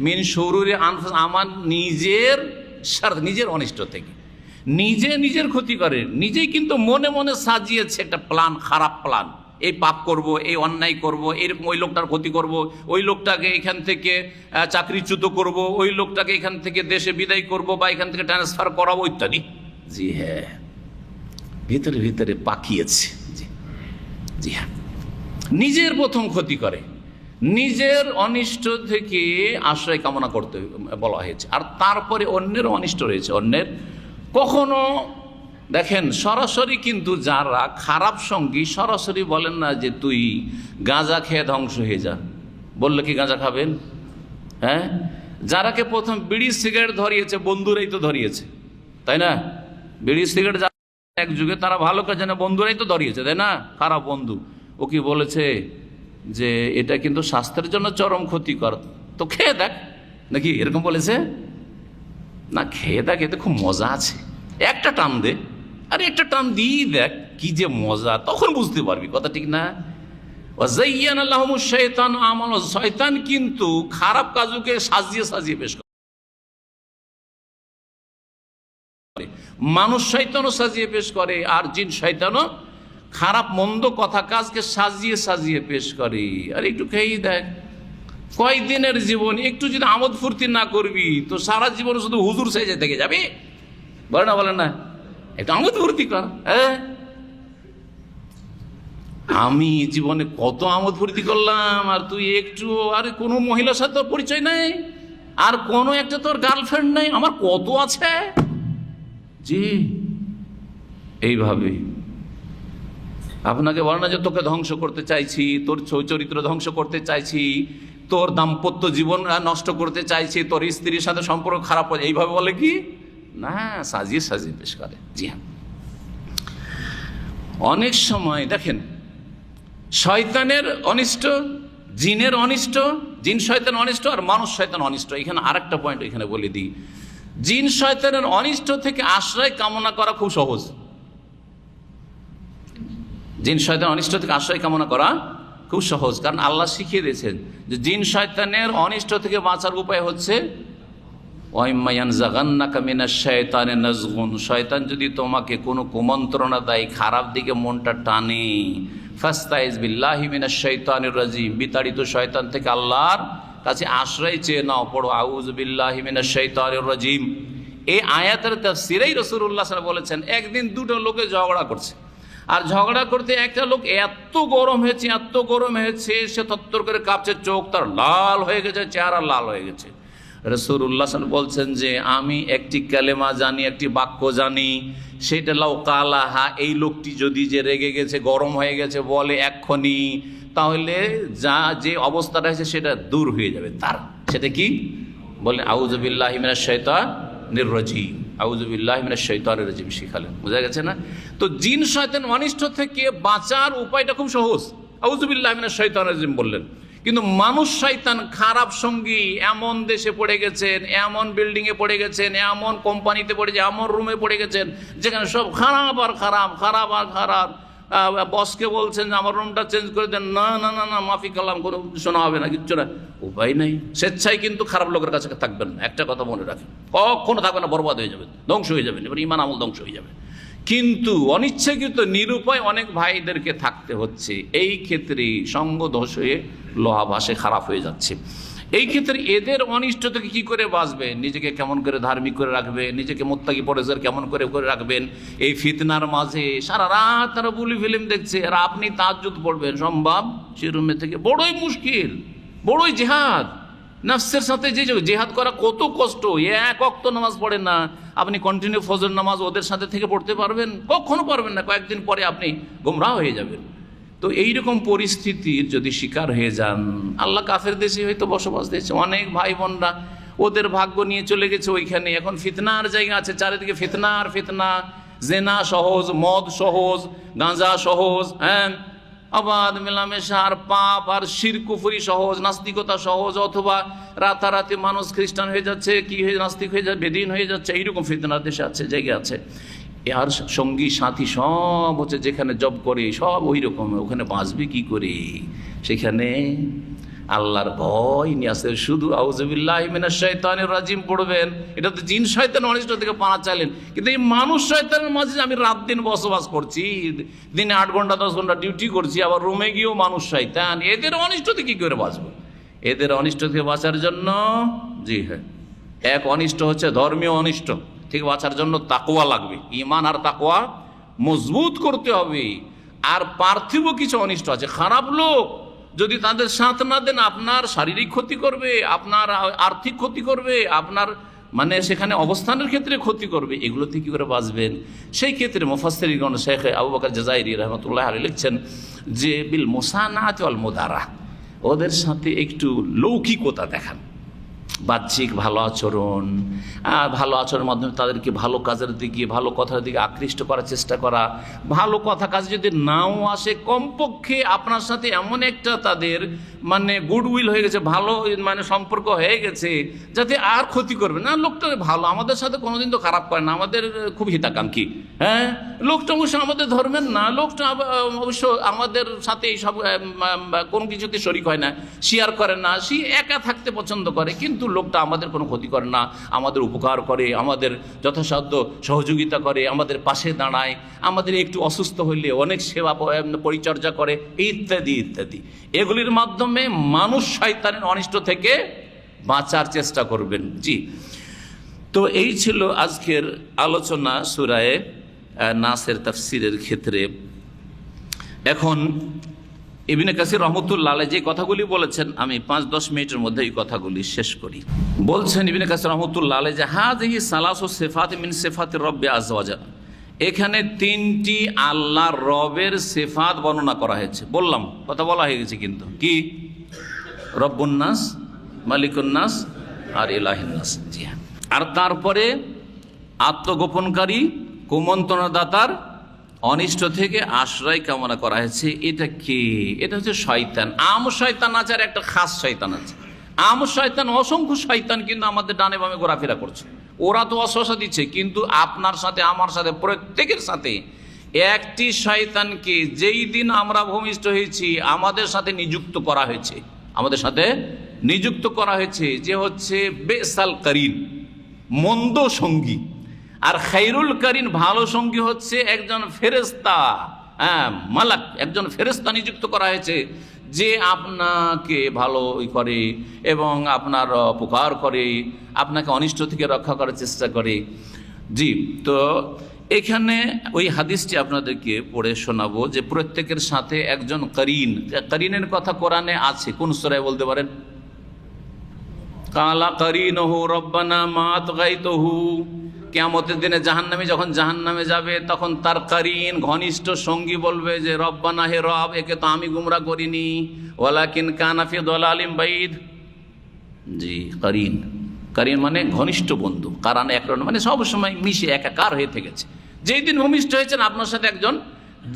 মিন শুরুরি আনফুস, আমার নিজের অনিষ্ট থেকে। নিজে নিজের ক্ষতি করে, নিজেই কিন্তু মনে মনে সাজিয়েছে একটা প্ল্যান, খারাপ প্ল্যান, এই পাপ করব, এই অন্যায় করব, এরকম ওই লোকটার ক্ষতি করব, ওই লোকটাকে এখান থেকে চাকরিচ্যুত করব, ওই লোকটাকে এখান থেকে দেশে বিদায় করব, বা এখান থেকে ট্রান্সফার করাবো ইত্যাদি। জি হ্যাঁ, ভিতরে ভিতরে পাকিয়েছে। জি জি হ্যাঁ, নিজের প্রথম ক্ষতি করে, নিজের অনিষ্ট থেকে আশ্রয় কামনা করতে বলা হয়েছে, আর তারপরে অন্যের অনিষ্ট রয়েছে, অন্যের। কখনো দেখেন সরাসরি কিন্তু যারা খারাপ সঙ্গী সরাসরি বলেন না যে তুই গাঁজা খেয়ে ধ্বংস হয়ে যা, বললে কি গাঁজা খাবেন? হ্যাঁ, যারাকে প্রথম বিড়ি সিগারেট ধরিয়েছে বন্ধুরাই তো ধরিয়েছে, তাই না? বিড়ি সিগারেট এক যুগে তারা ভালো কাজ জানে, বন্ধুরাই তো ধরিয়েছে, তাই না? খারাপ বন্ধু ও কি বলেছে যে এটা কিন্তু স্বাস্থ্যের জন্য চরম ক্ষতিকর, তো খেয়ে দেখ, নাকি এরকম বলেছে? না, খেয়ে দেখ, এতে খুব মজা আছে, একটা টান দে, আরে একটা টান দিয়ে দেখ কি যে মজা, তখন বুঝতে পারবি, কথা ঠিক না? ওয়াযায়্যানা লাহুমুশ শাইতানু আমালুহুম, শয়তান কিন্তু খারাপ কাজকে সাজিয়ে সাজিয়ে পেশ করে, মানুষ শয়তানও সাজিয়ে পেশ করে, আর জিন শয়তানও খারাপ মন্দ কথা কাজকে সাজিয়ে সাজিয়ে পেশ করে। আর একটু খেয়েই দেখ, কয়দিনের জীবন, একটু যদি আমোদ ফুর্তি না করবি তো সারা জীবন শুধু হুজুর সেজে থেকে যাবি, বলে না একটু আমোদ ফুর্তি কর। হ্যাঁ, আমি জীবনে কত আমোদ ফুর্তি করলাম, আর তুই একটু, আর কোনো মহিলার সাথে তোর পরিচয় নেই, আর কোনো একটা তোর গার্লফ্রেন্ড নেই, আমার কত আছে। জি, এইভাবে আপনাকে বলে না যে তোকে ধ্বংস করতে চাইছি, তোর চরিত্র ধ্বংস করতে চাইছি, তোর দাম্পত্য জীবন নষ্ট করতে চাইছি, তোর স্ত্রীর সাথে সম্পর্ক খারাপ হয়ে, এইভাবে বলে কি না, সাজিয়ে সাজিয়ে পেশ করে। জি হ্যাঁ, অনেক সময় দেখেন শয়তানের অনিষ্ট, জিনের অনিষ্ট, জিন শয়তান অনিষ্ট, আর মানুষ শয়তান অনিষ্ট। এখানে আরেকটা পয়েন্ট এখানে বলে দিই, জিন শয়তানের অনিষ্ট থেকে আশ্রয় কামনা করা খুব সহজ। জিন শয়তান অনিষ্ট থেকে আশ্রয় কামনা করা খুব সহজ, কারণ আল্লাহ শিখিয়ে দিয়েছেন যে জিন শয়তানের অনিষ্ট থেকে বাঁচার উপায় হচ্ছে শয়তান যদি তোমাকে কোনো কুমন্ত্রণা দেয়, খারাপ দিকে মনটা টানে, ফাস্তাইজ বিল্লাহি মিনাশ শাইতানির রাজিম, বিতাড়িত শয়তান থেকে আল্লাহর কাছে আশ্রয় চেয়ে নাও, পড়ো আউযু বিল্লাহি মিনাশ শাইতানির রাজিম। এই আয়াতের তাফসীরেই রাসূলুল্লাহ সাল্লাল্লাহু আলাইহি ওয়াসাল্লাম বলেছেন, একদিন দুটো লোকে ঝগড়া করছে, আর ঝগড়া করতে একটা লোক এত গরম হয়েছে সে তত্তর করে কাঁপছে, চোখ তার লাল হয়ে গেছে, চেহারা লাল হয়ে গেছে। রাসূলুল্লাহ সাল্লাল্লাহু আলাইহি ওয়াসাল্লাম বলছেন যে আমি একটি কালেমা জানি, একটি বাক্য জানি, সেটা লাউ কালাহা, এই লোকটি যদি যে রেগে গেছে, গরম হয়ে গেছে বলে এক্ষুনি, তাহলে যে অবস্থাটা হয়েছে সেটা দূর হয়ে যাবে তার। সেটা কি বলেন? আউযু বিল্লাহি মিনাশ শাইতানির রাজিম, আউযু বিল্লাহি মিনাশ শাইতানির রাজিম শিখালেন। বোঝা গেছে না? তো জিন শয়তান অনিষ্ট থেকে বাঁচার উপায়টা খুব সহজ, আউযু বিল্লাহি মিনাশ শাইতানির রাজিম বললেন। কিন্তু মানুষ শয়তান, খারাপ সঙ্গী, এমন দেশে পড়ে গেছেন, এমন বিল্ডিংয়ে পড়ে গেছেন, এমন কোম্পানিতে পড়ে গেছেন, এমন রুমে পড়ে গেছেন যেখানে সব খারাপ আর খারাপ, খারাপ আর খারাপ। বসকে বলছেন যে আমার রুমটা চেঞ্জ করে দেন, না না না না মাফি কালাম, কোনো শোনা হবে না, কিচ্ছু না। উপায় নেই, স্বেচ্ছায় কিন্তু খারাপ লোকের কাছে থাকবেন না। একটা কথা মনে রাখেন, কখনো থাকবেন না, বরবাদ হয়ে যাবেন, ধ্বংস হয়ে যাবেন, এবার ইমান আমল ধ্বংস হয়ে যাবে। কিন্তু অনিচ্ছাকৃত নিরুপায় অনেক ভাইদেরকে থাকতে হচ্ছে। এই ক্ষেত্রে সঙ্গ দোষ হয়ে লোহা ভাসে, খারাপ হয়ে যাচ্ছে। এই ক্ষেত্রে এদের অনিষ্ট থেকে কী করে বাঁচবেন, নিজেকে কেমন করে ধার্মিক করে রাখবেন, নিজেকে মুত্তাকি পরেজগার কেমন করে রাখবেন এই ফিতনার মাঝে। সারা রাত তারা বুলি ফিল্ম দেখছে আর আপনি তাহাজ্জুদ পড়বেন সম্ভব সে রুমে থেকে? বড়ই মুশকিল, বড়ই জেহাদ। নফসের সাথে যে জেহাদ করা কত কষ্ট। এক ওয়াক্ত নামাজ পড়েন না, আপনি কন্টিনিউ ফজর নামাজ ওদের সাথে থেকে পড়তে পারবেন? কখনো পারবেন না, কয়েকদিন পরে আপনি গোমরাহ হয়ে যাবেন। তো এইরকম পরিস্থিতির যদি শিকার হয়ে যান, আল্লাহ কাফের দেশে হয়তো বসবাস দিয়েছে, অনেক ভাই বোনরা ওদের ভাগ্য নিয়ে চলে গেছে ওইখানে। এখন ফিতনার জায়গা আছে, চারিদিকে ফিতনার ফিতনা, জেনা সহজ, মদ সহজ, গাঁজা সহজ, হ্যাঁ, আবাদ মেলামেশা আর পাপ আর শিরক কুফরি সহজ, নাস্তিকতা সহজ, অথবা রাতারাতি মানুষ খ্রিস্টান হয়ে যাচ্ছে, কি হয়ে নাস্তিক হয়ে যাচ্ছে, বেদিন হয়ে যাচ্ছে। এইরকম ফিতনার দেশে আছে, জায়গা আছে। আর সঙ্গী সাথী সব হচ্ছে যেখানে জব করে সব ওই রকম, ওখানে বাঁচবে কি করে? সেখানে আল্লাহর ভয় নিয়ে আসে, শুধু আউযু বিল্লাহি মিনাশ শাইতানির রাজিম পড়বেন। এটা তো জিন শয়তান অনিষ্ট থেকে পানা চাইলেন। কিন্তু এই মানুষ শয়তানের মাঝে আমি রাত দিন বসবাস করছি, দিনে 8 ঘন্টা 10 ঘন্টা ডিউটি করছি, আবার রুমে গিয়েও মানুষ শয়তান, এদের অনিষ্ট থেকে কী করে বাঁচবো? এদের অনিষ্ট থেকে বাঁচার জন্য, জি হ্যাঁ, এক অনিষ্ট হচ্ছে ধর্মীয় অনিষ্ট থেকে বাঁচার জন্য তাকওয়া লাগবে, ঈমান আর তাকওয়া মজবুত করতে হবে। আর পার্থিব কিছু অনিষ্ট আছে, খারাপ লোক যদি তাদের সাথ না দেন আপনার শারীরিক ক্ষতি করবে, আপনার আর্থিক ক্ষতি করবে, আপনার মানে সেখানে অবস্থানের ক্ষেত্রে ক্ষতি করবে। এগুলো থেকে কী করে বাঁচবেন? সেই ক্ষেত্রে মুফাসসিরিন শেখ আবু বকর জাযাইরি রাহমাতুল্লাহ আলাইহি লিখছেন যে বিল মুসানাত ওয়াল মুদারা, ওদের সাথে একটু লৌকিকতা দেখান, বাহ্যিক ভালো আচরণের মাধ্যমে তাদেরকে ভালো কাজের দিকে, ভালো কথার দিকে আকৃষ্ট করার চেষ্টা করা। ভালো কথা কাজ যদি নাও আসে, কমপক্ষে আপনার সাথে এমন একটা তাদের মানে গুডউইল হয়ে গেছে, ভালো মানে সম্পর্ক হয়ে গেছে, যাতে আর ক্ষতি করবে না। লোকটা ভালো, আমাদের সাথে কোনোদিন তো খারাপ করে না, আমাদের খুব হিতাকাঙ্ক্ষী, হ্যাঁ, লোকটা অবশ্য আমাদের ধর্মের না, লোকটা অবশ্য আমাদের সাথে এইসব কোনো কিছুতে শরিক হয় না, শেয়ার করে না, সে একা থাকতে পছন্দ করে, কিন্তু লোকটা আমাদের কোনো ক্ষতি করে না, আমাদের উপকার করে, আমাদের যথাসাধ্য সহযোগিতা করে, আমাদের পাশে দাঁড়ায়, আমাদের একটু অসুস্থ হইলে অনেক সেবা পরিচর্যা করে, ইত্যাদি ইত্যাদি। এগুলির মাধ্যমে মানুষ শয়তানের অনিষ্ট থেকে বাঁচার চেষ্টা করবেন। জি, তো এই ছিল আজকের আলোচনা সূরা নাসের তাফসিরের ক্ষেত্রে। এখন ইবনে কাসির রাহমাতুল্লাহ আলাইহি যে কথাগুলি বলেছেন, আমি 5-10 মিনিটের মধ্যে এই কথাগুলি শেষ করি। বলছেন ইবনে কাসির রাহমাতুল্লাহ আলাইহি যে হাযিহি সালাসু সিফাত মিন সিফাতির রাব্বি আযজা ওয়া জাল্লা, এখানে 3টি আল্লাহর রবের সিফাত বর্ণনা করা হয়েছে। বললাম, কথা বলা হয়ে গেছে, কিন্তু কি? রব্বুন নাস, মালিকুন নাস আর ইলাহিন নাস। জি হ্যাঁ। আর তারপরে আত্মগোপনকারী, কুমন্ত্রণাদাতার অনিষ্ট থেকে আশ্রয় কামনা করা হয়েছে। এটা কি? এটা হচ্ছে শয়তান। আম শয়তান আছে আর একটা খাস শয়তান আছে। আম শয়তান, অসংখ্য শয়তান কিন্তু আমাদের ডানে বামে ঘোরাফেরা করছে। ওরা তো অশ্বাসা দিচ্ছে, কিন্তু আপনার সাথে আমার সাথে প্রত্যেকের সাথে একটি শয়তানকে যেই দিন আমরা ভূমিষ্ঠ হয়েছি আমাদের সাথে নিযুক্ত করা হয়েছে, আমাদের সাথে নিযুক্ত করা হয়েছে, যে হচ্ছে বেসাল কারিন, মন্দ সঙ্গী। আর খাইরুল কারিন, ভালো সঙ্গী হচ্ছে একজন ফেরেশতা, মালাক, একজন ফেরেশতা নিযুক্ত করা হয়েছে, যে আপনাকে ভালো করে এবং আপনার উপকার করে, আপনাকে অনিষ্ট থেকে রক্ষা করার চেষ্টা করে। জি, তো এখানে ওই হাদিসটি আপনাদেরকে পড়ে শোনাবো যে প্রত্যেকের সাথে একজন করিন, করিনের কথা কোরআনে আছে। কোন সূরায় বলতে পারেন? কালা করিনহু রব্বানা মা আতগাইতুহু। কিয়ামতের দিনে জাহান্নামী যখন জাহান্নামে যাবে তখন তার করিন, ঘনিষ্ঠ সঙ্গী বলবে যে রব্বানা, হে রব, একে তো আমি গুমরা করিনি, ওয়ালাকিন কানা ফি দালালিম বাইদ। জি, করিন, করিন মানে ঘনিষ্ঠ বন্ধু। কারণ একরকম মানে সবসময় মিশে একাকার হয়ে থেকেছে। যেই দিন ভূমিষ্ঠ হয়েছেন আপনার সাথে একজন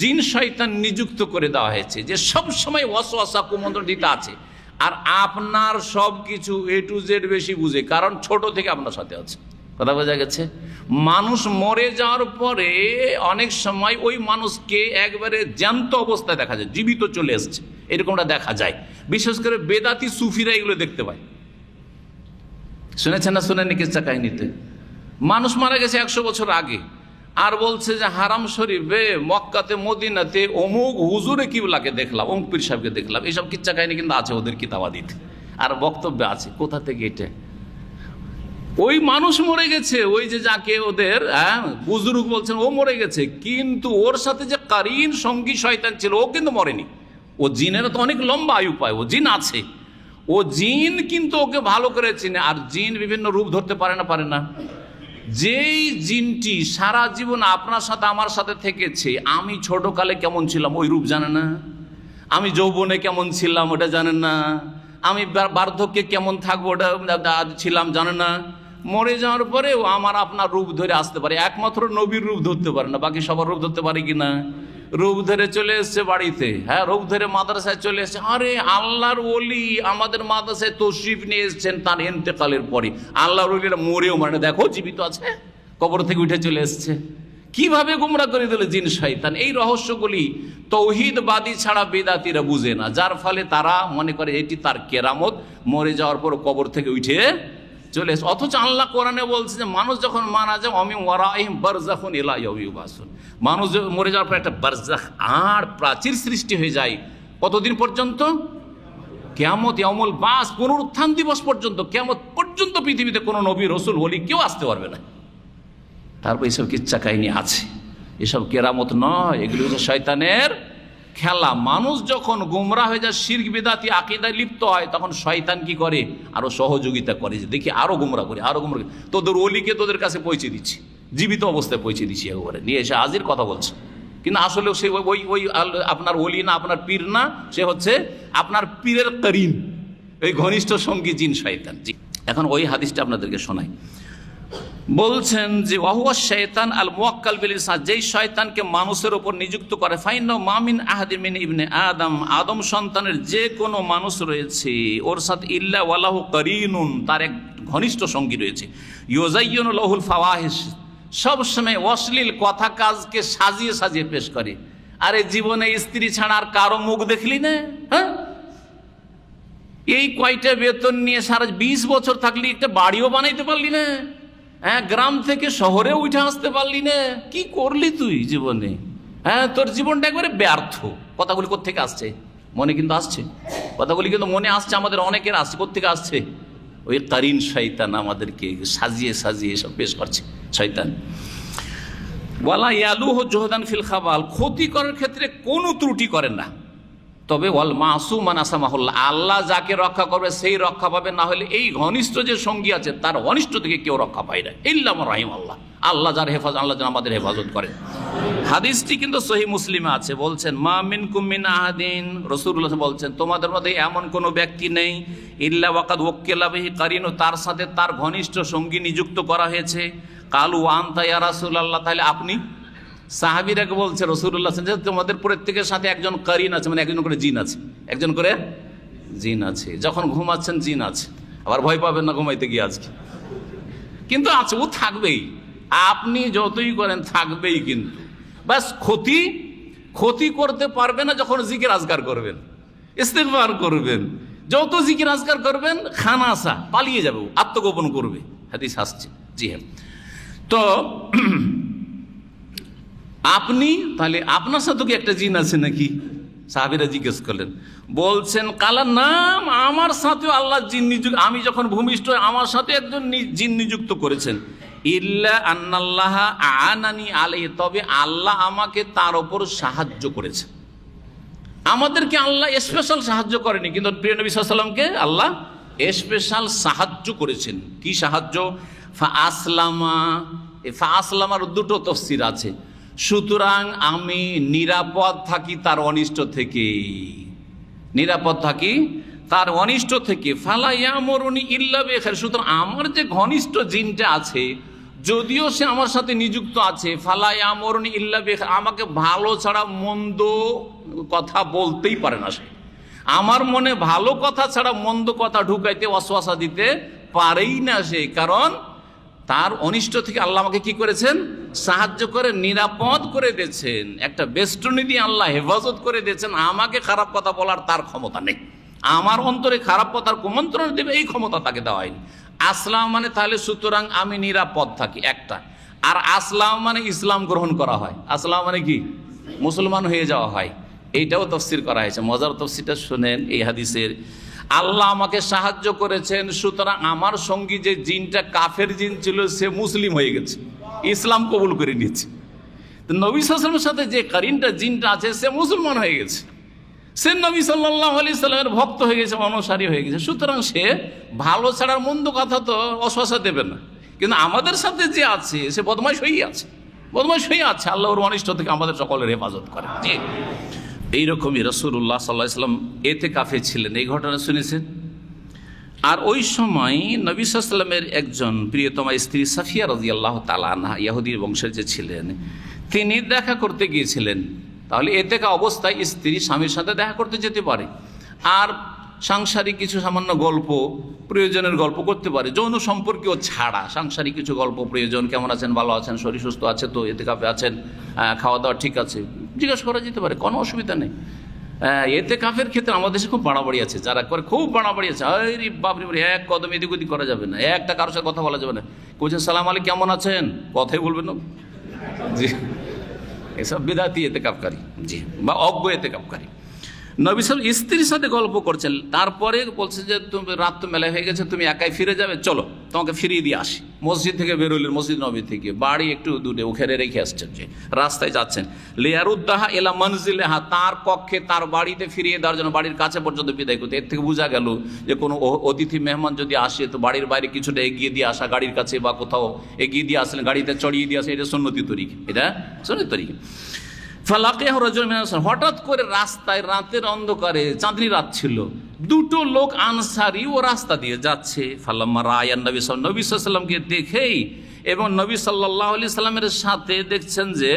জিন শয়তান নিযুক্ত করে দেওয়া হয়েছে, যে সব সময় ওয়াসওয়াসা কুমন্ত্র দিতে আছে, আর আপনার সব কিছু A to Z বেশি বুঝে, কারণ ছোট থেকে আপনার সাথে আছে। কথা বোঝা গেছে? মানুষ মরে যাওয়ার পরে অনেক সময় ওই মানুষকে একবারে জ্যান্ত অবস্থায় দেখা যায়, জীবিত চলে এসছে, এরকমটা দেখা যায়। বিশেষ করে বেদাতি সুফিরা এগুলো দেখতে পায়। শুনেছেন না শুনেননি কিচ্ছা কাহিনীতে? মানুষ মারা গেছে 100 বছর আগে, আর বলছে যে হারাম শরীফে মক্কাতে মদিনাতে অমুক হুজুরে কিবলাকে দেখলাম, অমুক পীর সাহেবকে দেখলাম। এইসব কিচ্ছা কাহিনী কিন্তু আছে ওদের কিতাবাদিতে, আর বক্তব্য আছে। কোথা থেকে এটা? ওই মানুষ মরে গেছে, ওই যে যাকে ওদের বুজুর্গ বলছেন ও মরে গেছে, কিন্তু ওর সাথে যে কারিন সঙ্গী শয়তান ছিল ও কিন্তু মরেনি। ও জিনের তো অনেক লম্বা আয়ু পায়, ও জিন আছে, ও জিন কিন্তু ওকে ভালো করে চিনে। আর জিন বিভিন্ন রূপ ধরতে পারে না, পারে না? যেই জিনটি সারা জীবন আপনার সাথে আমার সাথে থেকেছে, আমি ছোটকালে কেমন ছিলাম ওই রূপ জানে না, আমি যৌবনে কেমন ছিলাম ওটা জানেন না, আমি বার্ধক্যে কেমন থাকবো ওটা ছিলাম জানে না, মরে যাওয়ার পরেও আমার আপনার রূপ ধরে আসতে পারে। একমাত্র নবীর রূপ ধরতে পারে না, বাকি সবার রূপ ধরতে পারে কিনা? রূপ ধরে চলে এসছে বাড়িতে, হ্যাঁ, রূপ ধরে মাদ্রাসায় চলে এসছে। আরে আল্লাহর ওলি আমাদের মাদ্রাসায় তশরিফ নিয়ে এসছেন তার ইন্তেকালের পরে। আল্লাহর ওলিরা মরেও মানে দেখো জীবিত আছে, কবর থেকে উঠে চলে এসছে। কিভাবে গুমরা করে দিল জিন শয়তান! এই রহস্যগুলি তৌহিদবাদী ছাড়া বেদাতিরা বুঝে না, যার ফলে তারা মনে করে এটি তার কেরামত, মরে যাওয়ার পর কবর থেকে উঠে চলে এসে। অথচ আল্লাহ কোরআনে বলছে যে মানুষ যখন মারা যায় অমি ওয়ারাইহিম বারযাখুন ইলা ইয়াউমি ইউবাসুন, মানুষ মরে যাওয়ার পর একটা বারযাখ আর প্রাচীর সৃষ্টি হয়ে যায়। কতদিন পর্যন্ত? কিয়ামত, ইয়াউমুল বাস, পুনরুত্থান দিবস পর্যন্ত। কিয়ামত পর্যন্ত পৃথিবীতে কোনো নবী রসুল ওলি কেউ আসতে পারবে না। তারপর এইসব কিচ্ছা কাহিনী আছে, এসব কেরামত নয়, এগুলো হচ্ছে শয়তানের খেলা। মানুষ যখন গুমরা হয়ে যায়, শিরক বিদাতি আকীদায় লিপ্ত হয়, তখন শয়তান কি করে? আরো সহযোগিতা করে, যে দেখি আরো গুমরা করি, আরো গুমরা করি, তোদের ওলিকে তোদের কাছে পৌঁছে দিচ্ছি, জীবিত অবস্থায় পৌঁছে দিচ্ছি, একবারে নিয়ে এসে হাজির কথা বলছে। কিন্তু আসলে সে ওই আপনার ওলি না, আপনার পীর না, সে হচ্ছে আপনার পীরের করিন, ওই ঘনিষ্ঠ সঙ্গী জিন শয়তান। জি, এখন ওই হাদিসটা আপনাদেরকে শোনাই। বলছেন যে ওয়াহুয়া শয়তান আল মুওয়াক্কাল বিল ইনসান, যেই শয়তানকে মানুষের উপর নিযুক্ত করে। ফাইন্না মামিন আহাদিন মিন ইবনে আদম, আদম সন্তানের যে কোনো মানুষ রয়েছে ওর সাথে ইল্লা ওয়ালাহু করিনুন, তার এক ঘনিষ্ঠ সঙ্গী রয়েছে। ইউজাইয়িনু লাহুল ফাওয়াহিশ, সবসময় অশ্লীল কথা কাজকে সাজিয়ে সাজিয়ে পেশ করে। আরে জীবনে স্ত্রী ছাড়া আর কারো মুখ দেখলি না? হ্যাঁ, এই কয়টা বেতন নিয়ে সারা 20 বছর থাকলি, একটা বাড়িও বানাইতে পারলি না, হ্যাঁ, গ্রাম থেকে শহরে উঠে আসতে পারলি না, কি করলি তুই জীবনে? হ্যাঁ, তোর জীবনটা একবারে ব্যর্থ। কথাগুলি কোত্থেকে আসছে? মনে কিন্তু আসছে, কথাগুলি কিন্তু মনে আসছে, আমাদের অনেকের আসছে। কোত্থেকে আসছে? ওই কারিন শয়তান আমাদেরকে সাজিয়ে সাজিয়ে সব পেশ করছে শয়তান। ওয়ালা ইয়ালুহু জুহদান ফিল খাবাল, ক্ষতি করার ক্ষেত্রে কোনো ত্রুটি করে না। তবে ওয়াল মাসুম মান আসামাহুল্লাহ, আল্লাহ যাকে রক্ষা করবে সেই রক্ষা পাবে, না হলে এই ঘনিষ্ঠ যে সঙ্গী আছে তার ঘনিষ্ঠ থেকে কেউ রক্ষা পায় না। ইল্লা মান রাহিমাল্লাহ, আল্লাহ যার হেফাজত, আল্লাহ যেন আমাদের হেফাজত করেন। হাদিসটি কিন্তু সহিহ মুসলিমে আছে। বলছেন মা মিনকুম মিন আহাদিন, রাসূলুল্লাহ বলছেন তোমাদের মধ্যে এমন কোনো ব্যক্তি নেই ইল্লা ওয়াকাদ ওয়াক্কিলা বিহি কারিন, তার সাথে তার ঘনিষ্ঠ সঙ্গী নিযুক্ত করা হয়েছে। কালু আনতা ইয়া রাসূলুল্লাহ, তাহলে আপনি? সাহাবীরাকে বলছে রাসূলুল্লাহ যে তোমাদের প্রত্যেকের সাথে একজন কারিন আছে, মানে একজন করে জিন আছে, একজন করে জিন আছে। যখন ঘুমাচ্ছেন জিন আছে, আবার ভয় পাবেন না ঘুমাইতে গিয়ে আজকে, কিন্তু আছে, ও থাকবেই, আপনি যতই করেন থাকবেই। কিন্তু বাস ক্ষতি করতে পারবে না যখন জিকির আজকার করবেন, ইস্তেগফার করবেন। যত জিকির আজকার করবেন খানাসা পালিয়ে যাবে, আত্মগোপন করবে। হাদিস আসছে। জি হ্যাঁ, তো আপনি তাহলে আপনার সাথে কি একটা জিন আছে নাকি? সাহাবীরা জিজ্ঞেস করলেন, বলছেন কালার নাম, আমার সাথেও আল্লাহ জিন নিযুক্ত, আমি যখন ভূমিষ্ঠ আমার সাথে একজন জিন নিযুক্ত করেছেন। ইল্লা আন্নাল্লাহ আনানি আলাইহি, তবে আল্লাহ আমাকে তার উপর সাহায্য করেছে। আমাদেরকে আল্লাহ স্পেশাল সাহায্য করেনি, কিন্তু প্রিয় নবী সাল্লাল্লাহু আলাইহি ওয়াসাল্লামকে আল্লাহ স্পেশাল সাহায্য করেছেন। কি সাহায্য? ফা আসলামা, ফা আসলামার দুটো তাফসীর আছে। সুতরাং আমি নিরাপদ থাকি তার অনিষ্ট থেকে, নিরাপদ থাকি তার অনিষ্ট থেকে। ফালা ইয়ামুরুনি ইল্লা বিখাইর, সুতরাং আমার যে ঘনিষ্ঠ জিনটা আছে, যদিও সে আমার সাথে নিযুক্ত আছে, ফালা ইয়ামুরুনি ইল্লা বিখাইর, আমাকে ভালো ছাড়া মন্দ কথা বলতেই পারে না সে। আমার মনে ভালো কথা ছাড়া মন্দ কথা ঢুকাইতে, ওয়াসওয়াসা দিতে পারেই না সে, কারণ তার অনিষ্ট থেকে আল্লাহ আমাকে কি করেছেন? সাহায্য করে নিরাপদ করে দিয়েছেন, একটা বেষ্টনী দিয়ে আল্লাহ হেফাজত করে দিয়েছেন। আমাকে খারাপ কথা বলার তার ক্ষমতা নেই, আমার অন্তরে খারাপ কথার কুমন্ত্রণ দেবে এই ক্ষমতা তাকে দেওয়া হয়নি। আসলাম মানে তাহলে সুতরাং আমি নিরাপদ থাকি একটা, আর আসলাম মানে ইসলাম গ্রহণ করা হয়। আসলাম মানে কি? মুসলমান হয়ে যাওয়া হয়। এইটাও তাফসীর করা হয়েছে। মজার তাফসীরটা শুনেন এই হাদিসের। আল্লাহ আমাকে সাহায্য করেছেন, সুতরাং আমার সঙ্গী যে জিনটা কাফের জিন ছিল সে মুসলিম হয়ে গেছে, ইসলাম কবুল করে নিয়েছে। তো নবী সাল্লাল্লাহু আলাইহি ওয়াসাল্লামের সাথে যে কারিনটা জিনটা আছে সে মুসলমান হয়ে গেছে, সে নবী সাল্লাল্লাহু আলাইহি সাল্লামের ভক্ত হয়ে গেছে, অনুসারী হয়ে গেছে। সুতরাং সে ভালো ছাড়ার মন্দ কথা তো অশ্বাসা দেবে না। কিন্তু আমাদের সাথে যে আছে সে বদমাশ হয়েই আছে, বদমাশ হয়ে আছে। আল্লাহর অনিষ্ট থেকে আমাদের সকলের হেফাজত করে। জি, এইরকমই রাসূলুল্লাহ সাল্লাল্লাহু আলাইহি ওয়াসাল্লাম এতেকাফে ছিলেন, এই ঘটনা শুনেছেন। আর ওই সময় নবী সাল্লাল্লাহু আলাইহি ওয়াসাল্লামের একজন প্রিয়তমা স্ত্রী সাফিয়া রাদিয়াল্লাহু তাআলা আনহা, ইহুদি বংশের যে ছিলেন, তিনি দেখা করতে গিয়েছিলেন। তাহলে এতেকা অবস্থায় স্ত্রী স্বামীর সাথে দেখা করতে যেতে পারে, আর সাংসারিক কিছু সামান্য গল্প, প্রয়োজনের গল্প করতে পারে, যৌন সম্পর্কীয় ছাড়া সাংসারিক কিছু গল্প প্রয়োজন, কেমন আছেন, ভালো আছেন, শরীর সুস্থ আছে তো, এতেকাফে আছেন, খাওয়া দাওয়া ঠিক আছে, জিজ্ঞাসা করা যেতে পারে, কোনো অসুবিধা নেই। এতেকাফের ক্ষেত্রে আমাদের দেশে খুব বাড়াবাড়ি আছে, যারা করে খুব বাড়াবাড়ি আছে। আরে বাপরে, এক কদম এদিক ওদিক করা যাবে না, একটা কারোর সাথে কথা বলা যাবে না। বলছেন সালাম আলাইকুম, কেমন আছেন, কথাই বলবেন না। জি, এসব বিদাতি এতেকাফকারী, জি, বা অজ্ঞ এতেকাফকারী। নবী সাল্লাল্লাহু স্ত্রীর সাথে গল্প করছেন, তারপরে বলছে যে তুমি রাত তো মেলা হয়ে গেছে, তুমি একাই ফিরে যাবে, চলো তোমাকে ফিরিয়ে দিয়ে আসি। মসজিদ থেকে বেরোলেন, মসজিদ নবী থেকে, বাড়ি একটু দূরে, ওখানে রেখে আসছেন, যে রাস্তায় যাচ্ছেন। লিয়ারুদ্দাহা ইলা মানজিলিহা, তার কক্ষে, তার বাড়িতে ফিরিয়ে দেওয়ার জন্য, বাড়ির কাছে পর্যন্ত বিদায় করতে। এর থেকে বোঝা গেল যে কোনো অতিথি মেহমান যদি আসে তো বাড়ির বাইরে কিছুটা এগিয়ে দিয়ে আসা, গাড়ির কাছে বা কোথাও এগিয়ে দিয়ে আসলেন, গাড়িতে চড়িয়ে দিয়ে আসা, এটা সুন্নতি তরিকা, এটা সুন্নতি তরিকা। ফালাকিয়াহু রাজুলুম মিনাস আনসার, হঠাৎ করে রাস্তায় রাতের অন্ধকারে, চাঁদনি রাত ছিল, দুটো লোক আনসারি ও রাস্তা দিয়ে যাচ্ছে। ফালাম্মা রাআয়ান নবী সাল্লাল্লাহু আলাইহি ওয়াসাল্লামকে দেখেই, এবং নবী সাল্লাল্লাহু আলাইহি সাল্লামের সাথে দেখছেন যে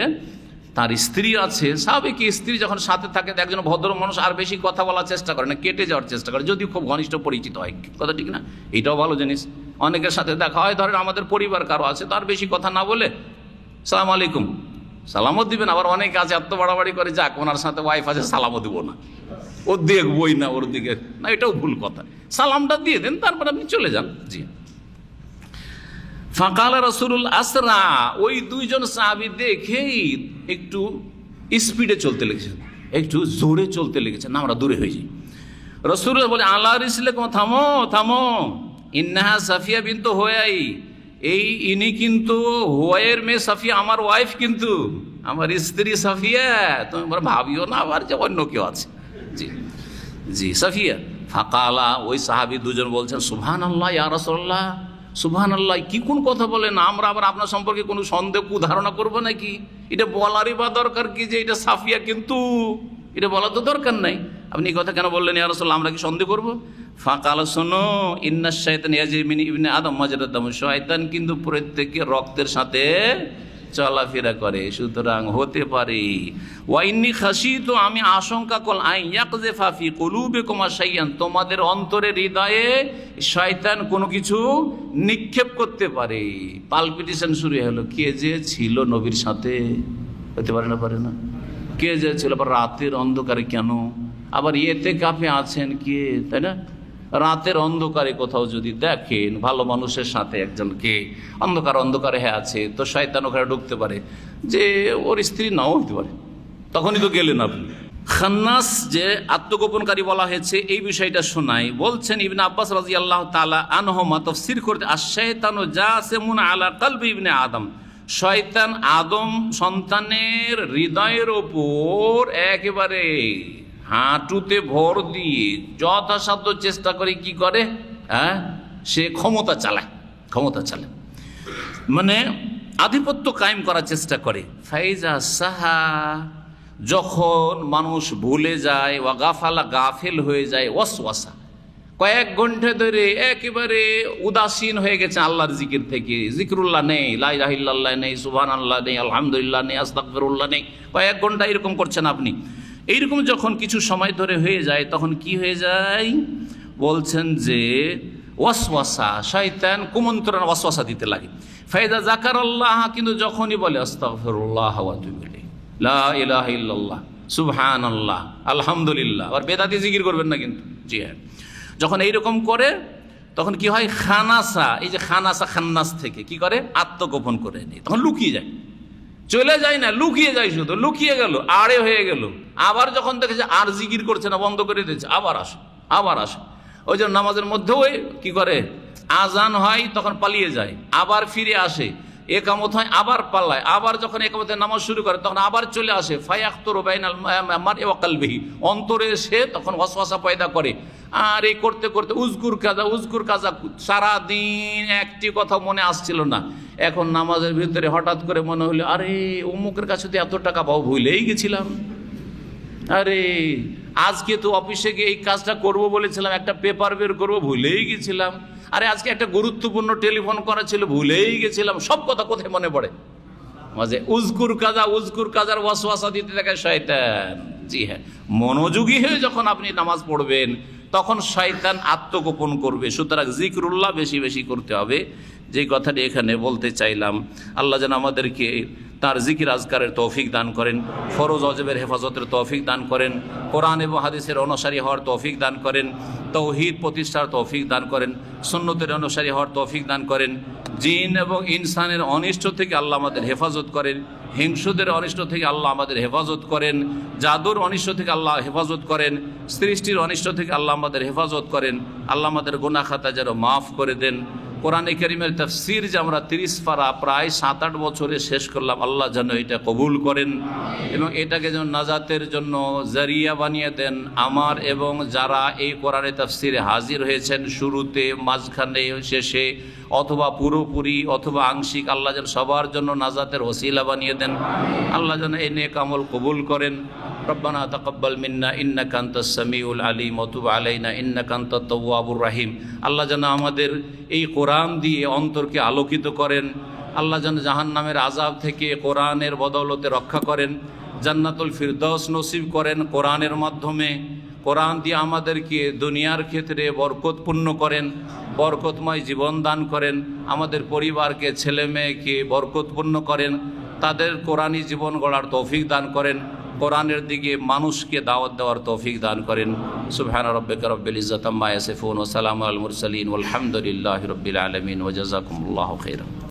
তার স্ত্রী আছে। স্বাভাবিক, স্ত্রী যখন সাথে থাকে একজন ভদ্র মানুষ আর বেশি কথা বলার চেষ্টা করে না, কেটে যাওয়ার চেষ্টা করে, যদি খুব ঘনিষ্ঠ পরিচিত হয়। কথা ঠিক না? এটাও ভালো জিনিস। অনেকের সাথে দেখা হয়, ধরেন আমাদের পরিবার কারো আছে, তার বেশি কথা না বলে সালাম আলাইকুম সালামও দিবেন। আবার অনেকে আছে এত বাড়াবাড়ি করে, যাক ওনার সাথে ওয়াইফ আছে সালামও দিব না, ওর দেখবই না, ওর দিকে না, এটাও ভুল কথা। সালামটা দিয়ে দেন, তারপর আপনি চলে যান। জি, ফাকালা রাসূলুল আসরা, ওই দুইজন সাহাবী দেখেই একটু স্পিডে চলতে লেগেছেন, একটু জোরে চলতে লেগেছেন, না আমরা দূরে হয়ে যাই। রাসূলুল্লাহ বলে আলা রিসলিকুম, থামো থামো, ইন্নাহা সাফিয়া বিনতু হুয়াই, ইনি কিন্তু হুয়াইয়ের মেয়ে সাফিয়া, আমার ওয়াইফ, কিন্তু আমার স্ত্রী সাফিয়া, তুমি ভাবিও না আবার যে অন্য কেউ আছে। জি জি, সাফিয়া। ফাকালা, ওই সাহাবী দুজন বলছেন সুবহানাল্লাহ ইয়া রাসূলুল্লাহ, সুবহানাল্লাহ, কি কোন কথা বলেন, আমরা আবার আপনার সম্পর্কে কোনো সন্দেহ ধারণা করবো নাকি? এটা বলারই বা দরকার কি যে এটা সাফিয়া, কিন্তু এটা বলা তো দরকার নাই, আপনি এই কথা কেন বললেন ইয়া রাসূলুল্লাহ, আমরা কি সন্দেহ করবো? ফাকাল, শোনো, ইন্নাশ শাইতান ইয়াজরি মিন ইবনি আদম মাজরাদ দাম, শয়তান কিন্তু প্রত্যেকের রক্তের সাথে চলাফেরা করে, সুতরাং হতে পারে। ওয়া ইন্নী খাশিতু, আমি আশঙ্কা করলাম, আই ইয়াকযিফা ফি কুলুবিকুম শাইআন, তোমাদের অন্তরে, হৃদয়ে শয়তান কোনো কিছু নিক্ষেপ করতে পারে। পালপিটেশন শুরু হলো, কে যে ছিল নবীর সাথে, হতে পারে না, পারে না, কে যে ছিল, আবার রাতের অন্ধকারে কেন, আবার এতেকাফে আছেন কে, তাই না? রাতের অন্ধকারে কোথাও যদি দেখেন ভালো মানুষের সাথে একজনকে, অন্ধকারে আছে, তো শয়তান ওখানে ঢুকতে পারে, যে ওর স্ত্রী নাও হতে পারে, তখনই তো গেলেন আপনি, খান্নাস যে আত্মগোপনকারী বলা হয়েছে এই বিষয়টা শোনাই। বলছেন ইবনে আব্বাস রাদিয়াল্লাহু তাআলা আনহুমা তাফসীর করতে, আশ-শায়তানু জাসিমুন আলা কলবি ইবনে আদম, শয়তান আদম সন্তানের হৃদয়ের ওপর একেবারে হাঁটুতে ভর দিয়ে যথাসাধ্য চেষ্টা করে কি করে, সে ক্ষমতা চালায়, মানে আধিপত্য কায়েম করার চেষ্টা করে। ফাইজা সাহা, যখন মানুষ ভুলে যায়, ওয়া গাফালা, গাফেল হয়ে যায়, ওয়াসওয়াসা, কয়েক ঘন্টা ধরে একেবারে উদাসীন হয়ে গেছে আল্লাহর জিকির থেকে, জিকরুল্লাহ নেই, লা ইলাহা ইল্লাল্লাহ নেই, সুবহানাল্লাহ নেই, আলহামদুলিল্লাহ নেই, আস্তাগফিরুল্লাহ নেই, কয়েক ঘন্টা এরকম করছেন আপনি। এইরকম যখন কিছু সময় ধরে হয়ে যায় তখন কি হয়ে যায়, বলছেন যে ওয়াসওয়াসা, শয়তান কুমন্ত্রণা, ওয়াসওয়াসা দিতে লাগে। ফাইদা যাকারাল্লাহ, কিন্তু যখনই বলে আস্তাগফিরুল্লাহ ওয়া আতুবু ইলাইহি, লা ইলাহা ইল্লাল্লাহ, সুবহানাল্লাহ, আলহামদুলিল্লাহ, আর বেদাতি জিকির করবেন না কিন্তু, জি হ্যাঁ, যখন এইরকম করে তখন কি হয়, খানাসা, এই যে খানাসা, খান্নাস থেকে কি করে, আত্মগোপন করে নেই, তখন লুকিয়ে যায়, চলে যায় না, লুকিয়ে যায়, শুধু লুকিয়ে গেল, আড়ে হয়ে গেল। আবার যখন দেখে যে আর জিকির করছে না, বন্ধ করে দিয়েছে, আবার আসে। ওই জন্য নামাজের মধ্যেও কি করে, আজান হয় তখন পালিয়ে যায়, আবার ফিরে আসে, একামত হয় আবার পালায়, আবার যখন একামতের নামাজ শুরু করে তখন আবার চলে আসে, ফায়াখতুরু বাইনাল মারই ওয়া কলবিহি, অন্তরে এসে তখন ওয়াসওয়াসা পয়দা করে। আর এই করতে করতে উজকুর কাজা, সারাদিন একটি কথা মনে আসছিল না, এখন নামাজের ভিতরে হঠাৎ করে মনে হলো, আরে অমুকের কাছে তো এত টাকা পাবো, ভুলেই গেছিলাম, আরে আজকে তো অফিসে গিয়ে এই কাজটা করবো বলেছিলাম, একটা পেপার বের করবো, ভুলেই গেছিলাম, আরে আজকে একটা গুরুত্বপূর্ণ টেলিফোন করা ছিল, ভুলেই গেছিলাম। সব কথা কোথায় মনে পড়ে, মাঝে উজকুর কাজার ওয়াসওয়াসা দিতে থাকে শয়তান। জি হ্যাঁ, মনোযোগী হয়ে যখন আপনি নামাজ পড়বেন তখন শয়তান আত্মগোপন করবে। সুতরাং জিকরুল্লাহ বেশি বেশি করতে হবে। যে কথাটি এখানে বলতে চাইলাম, আল্লাহ যেন আমাদেরকে তার জিকির আজকারের তৌফিক দান করেন, ফরজ অজবের হেফাজতের তৌফিক দান করেন, কোরআন এবং হাদিসের অনুসারী হওয়ার তৌফিক দান করেন, তৌহিদ প্রতিষ্ঠার তৌফিক দান করেন, সুন্নতের অনুসারী হওয়ার তৌফিক দান করেন, জিন এবং ইনসানের অনিষ্ট থেকে আল্লাহ আমাদের হেফাজত করেন, হিংসুদের অনিষ্ট থেকে আল্লাহ আমাদের হেফাজত করেন, জাদুর অনিষ্ট থেকে আল্লাহ হেফাজত করেন, সৃষ্টির অনিষ্ট থেকে আল্লাহ আমাদের হেফাজত করেন। আল্লাহ আমাদের গুনাহ খাতা যেন মাফ করে দেন। কোরআনে কারীমের তাফসীর যে আমরা 30 পারা প্রায় 7-8 বছরে শেষ করলাম, আল্লাহ যেন এটা কবুল করেন এবং এটাকে যেন নাজাতের জন্য জারিয়া বানিয়ে দেন। আমার এবং যারা এই কোরআনে তাফসীরে হাজির হয়েছেন, শুরুতে, মাঝখানে, শেষে, অথবা পুরোপুরি অথবা আংশিক, আল্লাহ যেন সবার জন্য নাজাতের ওসিলা বানিয়ে দেন। আল্লাহ যেন এই নেক আমল কবুল করেন। রব্বানা তাকাব্বাল মিন্না ইন্নাকা আনতাস সামিউল আলিম ওয়া তুব আলাইনা ইন্নাকা আনতাত তাওয়াবুর রহিম। আল্লাহ যেন আমাদের এই কোরআন দিয়ে অন্তরকে আলোকিত করেন। আল্লাহ যেন জাহান্নামের আযাব থেকে কোরআনের বদৌলতে রক্ষা করেন, জান্নাতুল ফিরদৌস নসিব করেন কোরআনের মাধ্যমে। কোরআন দিয়ে আমাদেরকে দুনিয়ার ক্ষেত্রে বরকতপূর্ণ করেন, বরকতময় জীবন দান করেন, আমাদের পরিবারকে, ছেলে মেয়েকে বরকতপূর্ণ করেন, তাদের কোরআনী জীবন গড়ার তৌফিক দান করেন, কোরআনের দিকে মানুষকে দাওয়াত দেওয়ার তৌফিক দান করেন। সুবহান রাব্বিকা রব্বিল ইজ্জাতি আম্মা ইয়াসিফুন ওয়া সালামুন আলাল মুরসালিন ওয়াল হামদুলিল্লাহি রাব্বিল আলামিন ওয়া জাযাকুমুল্লাহু খাইরান।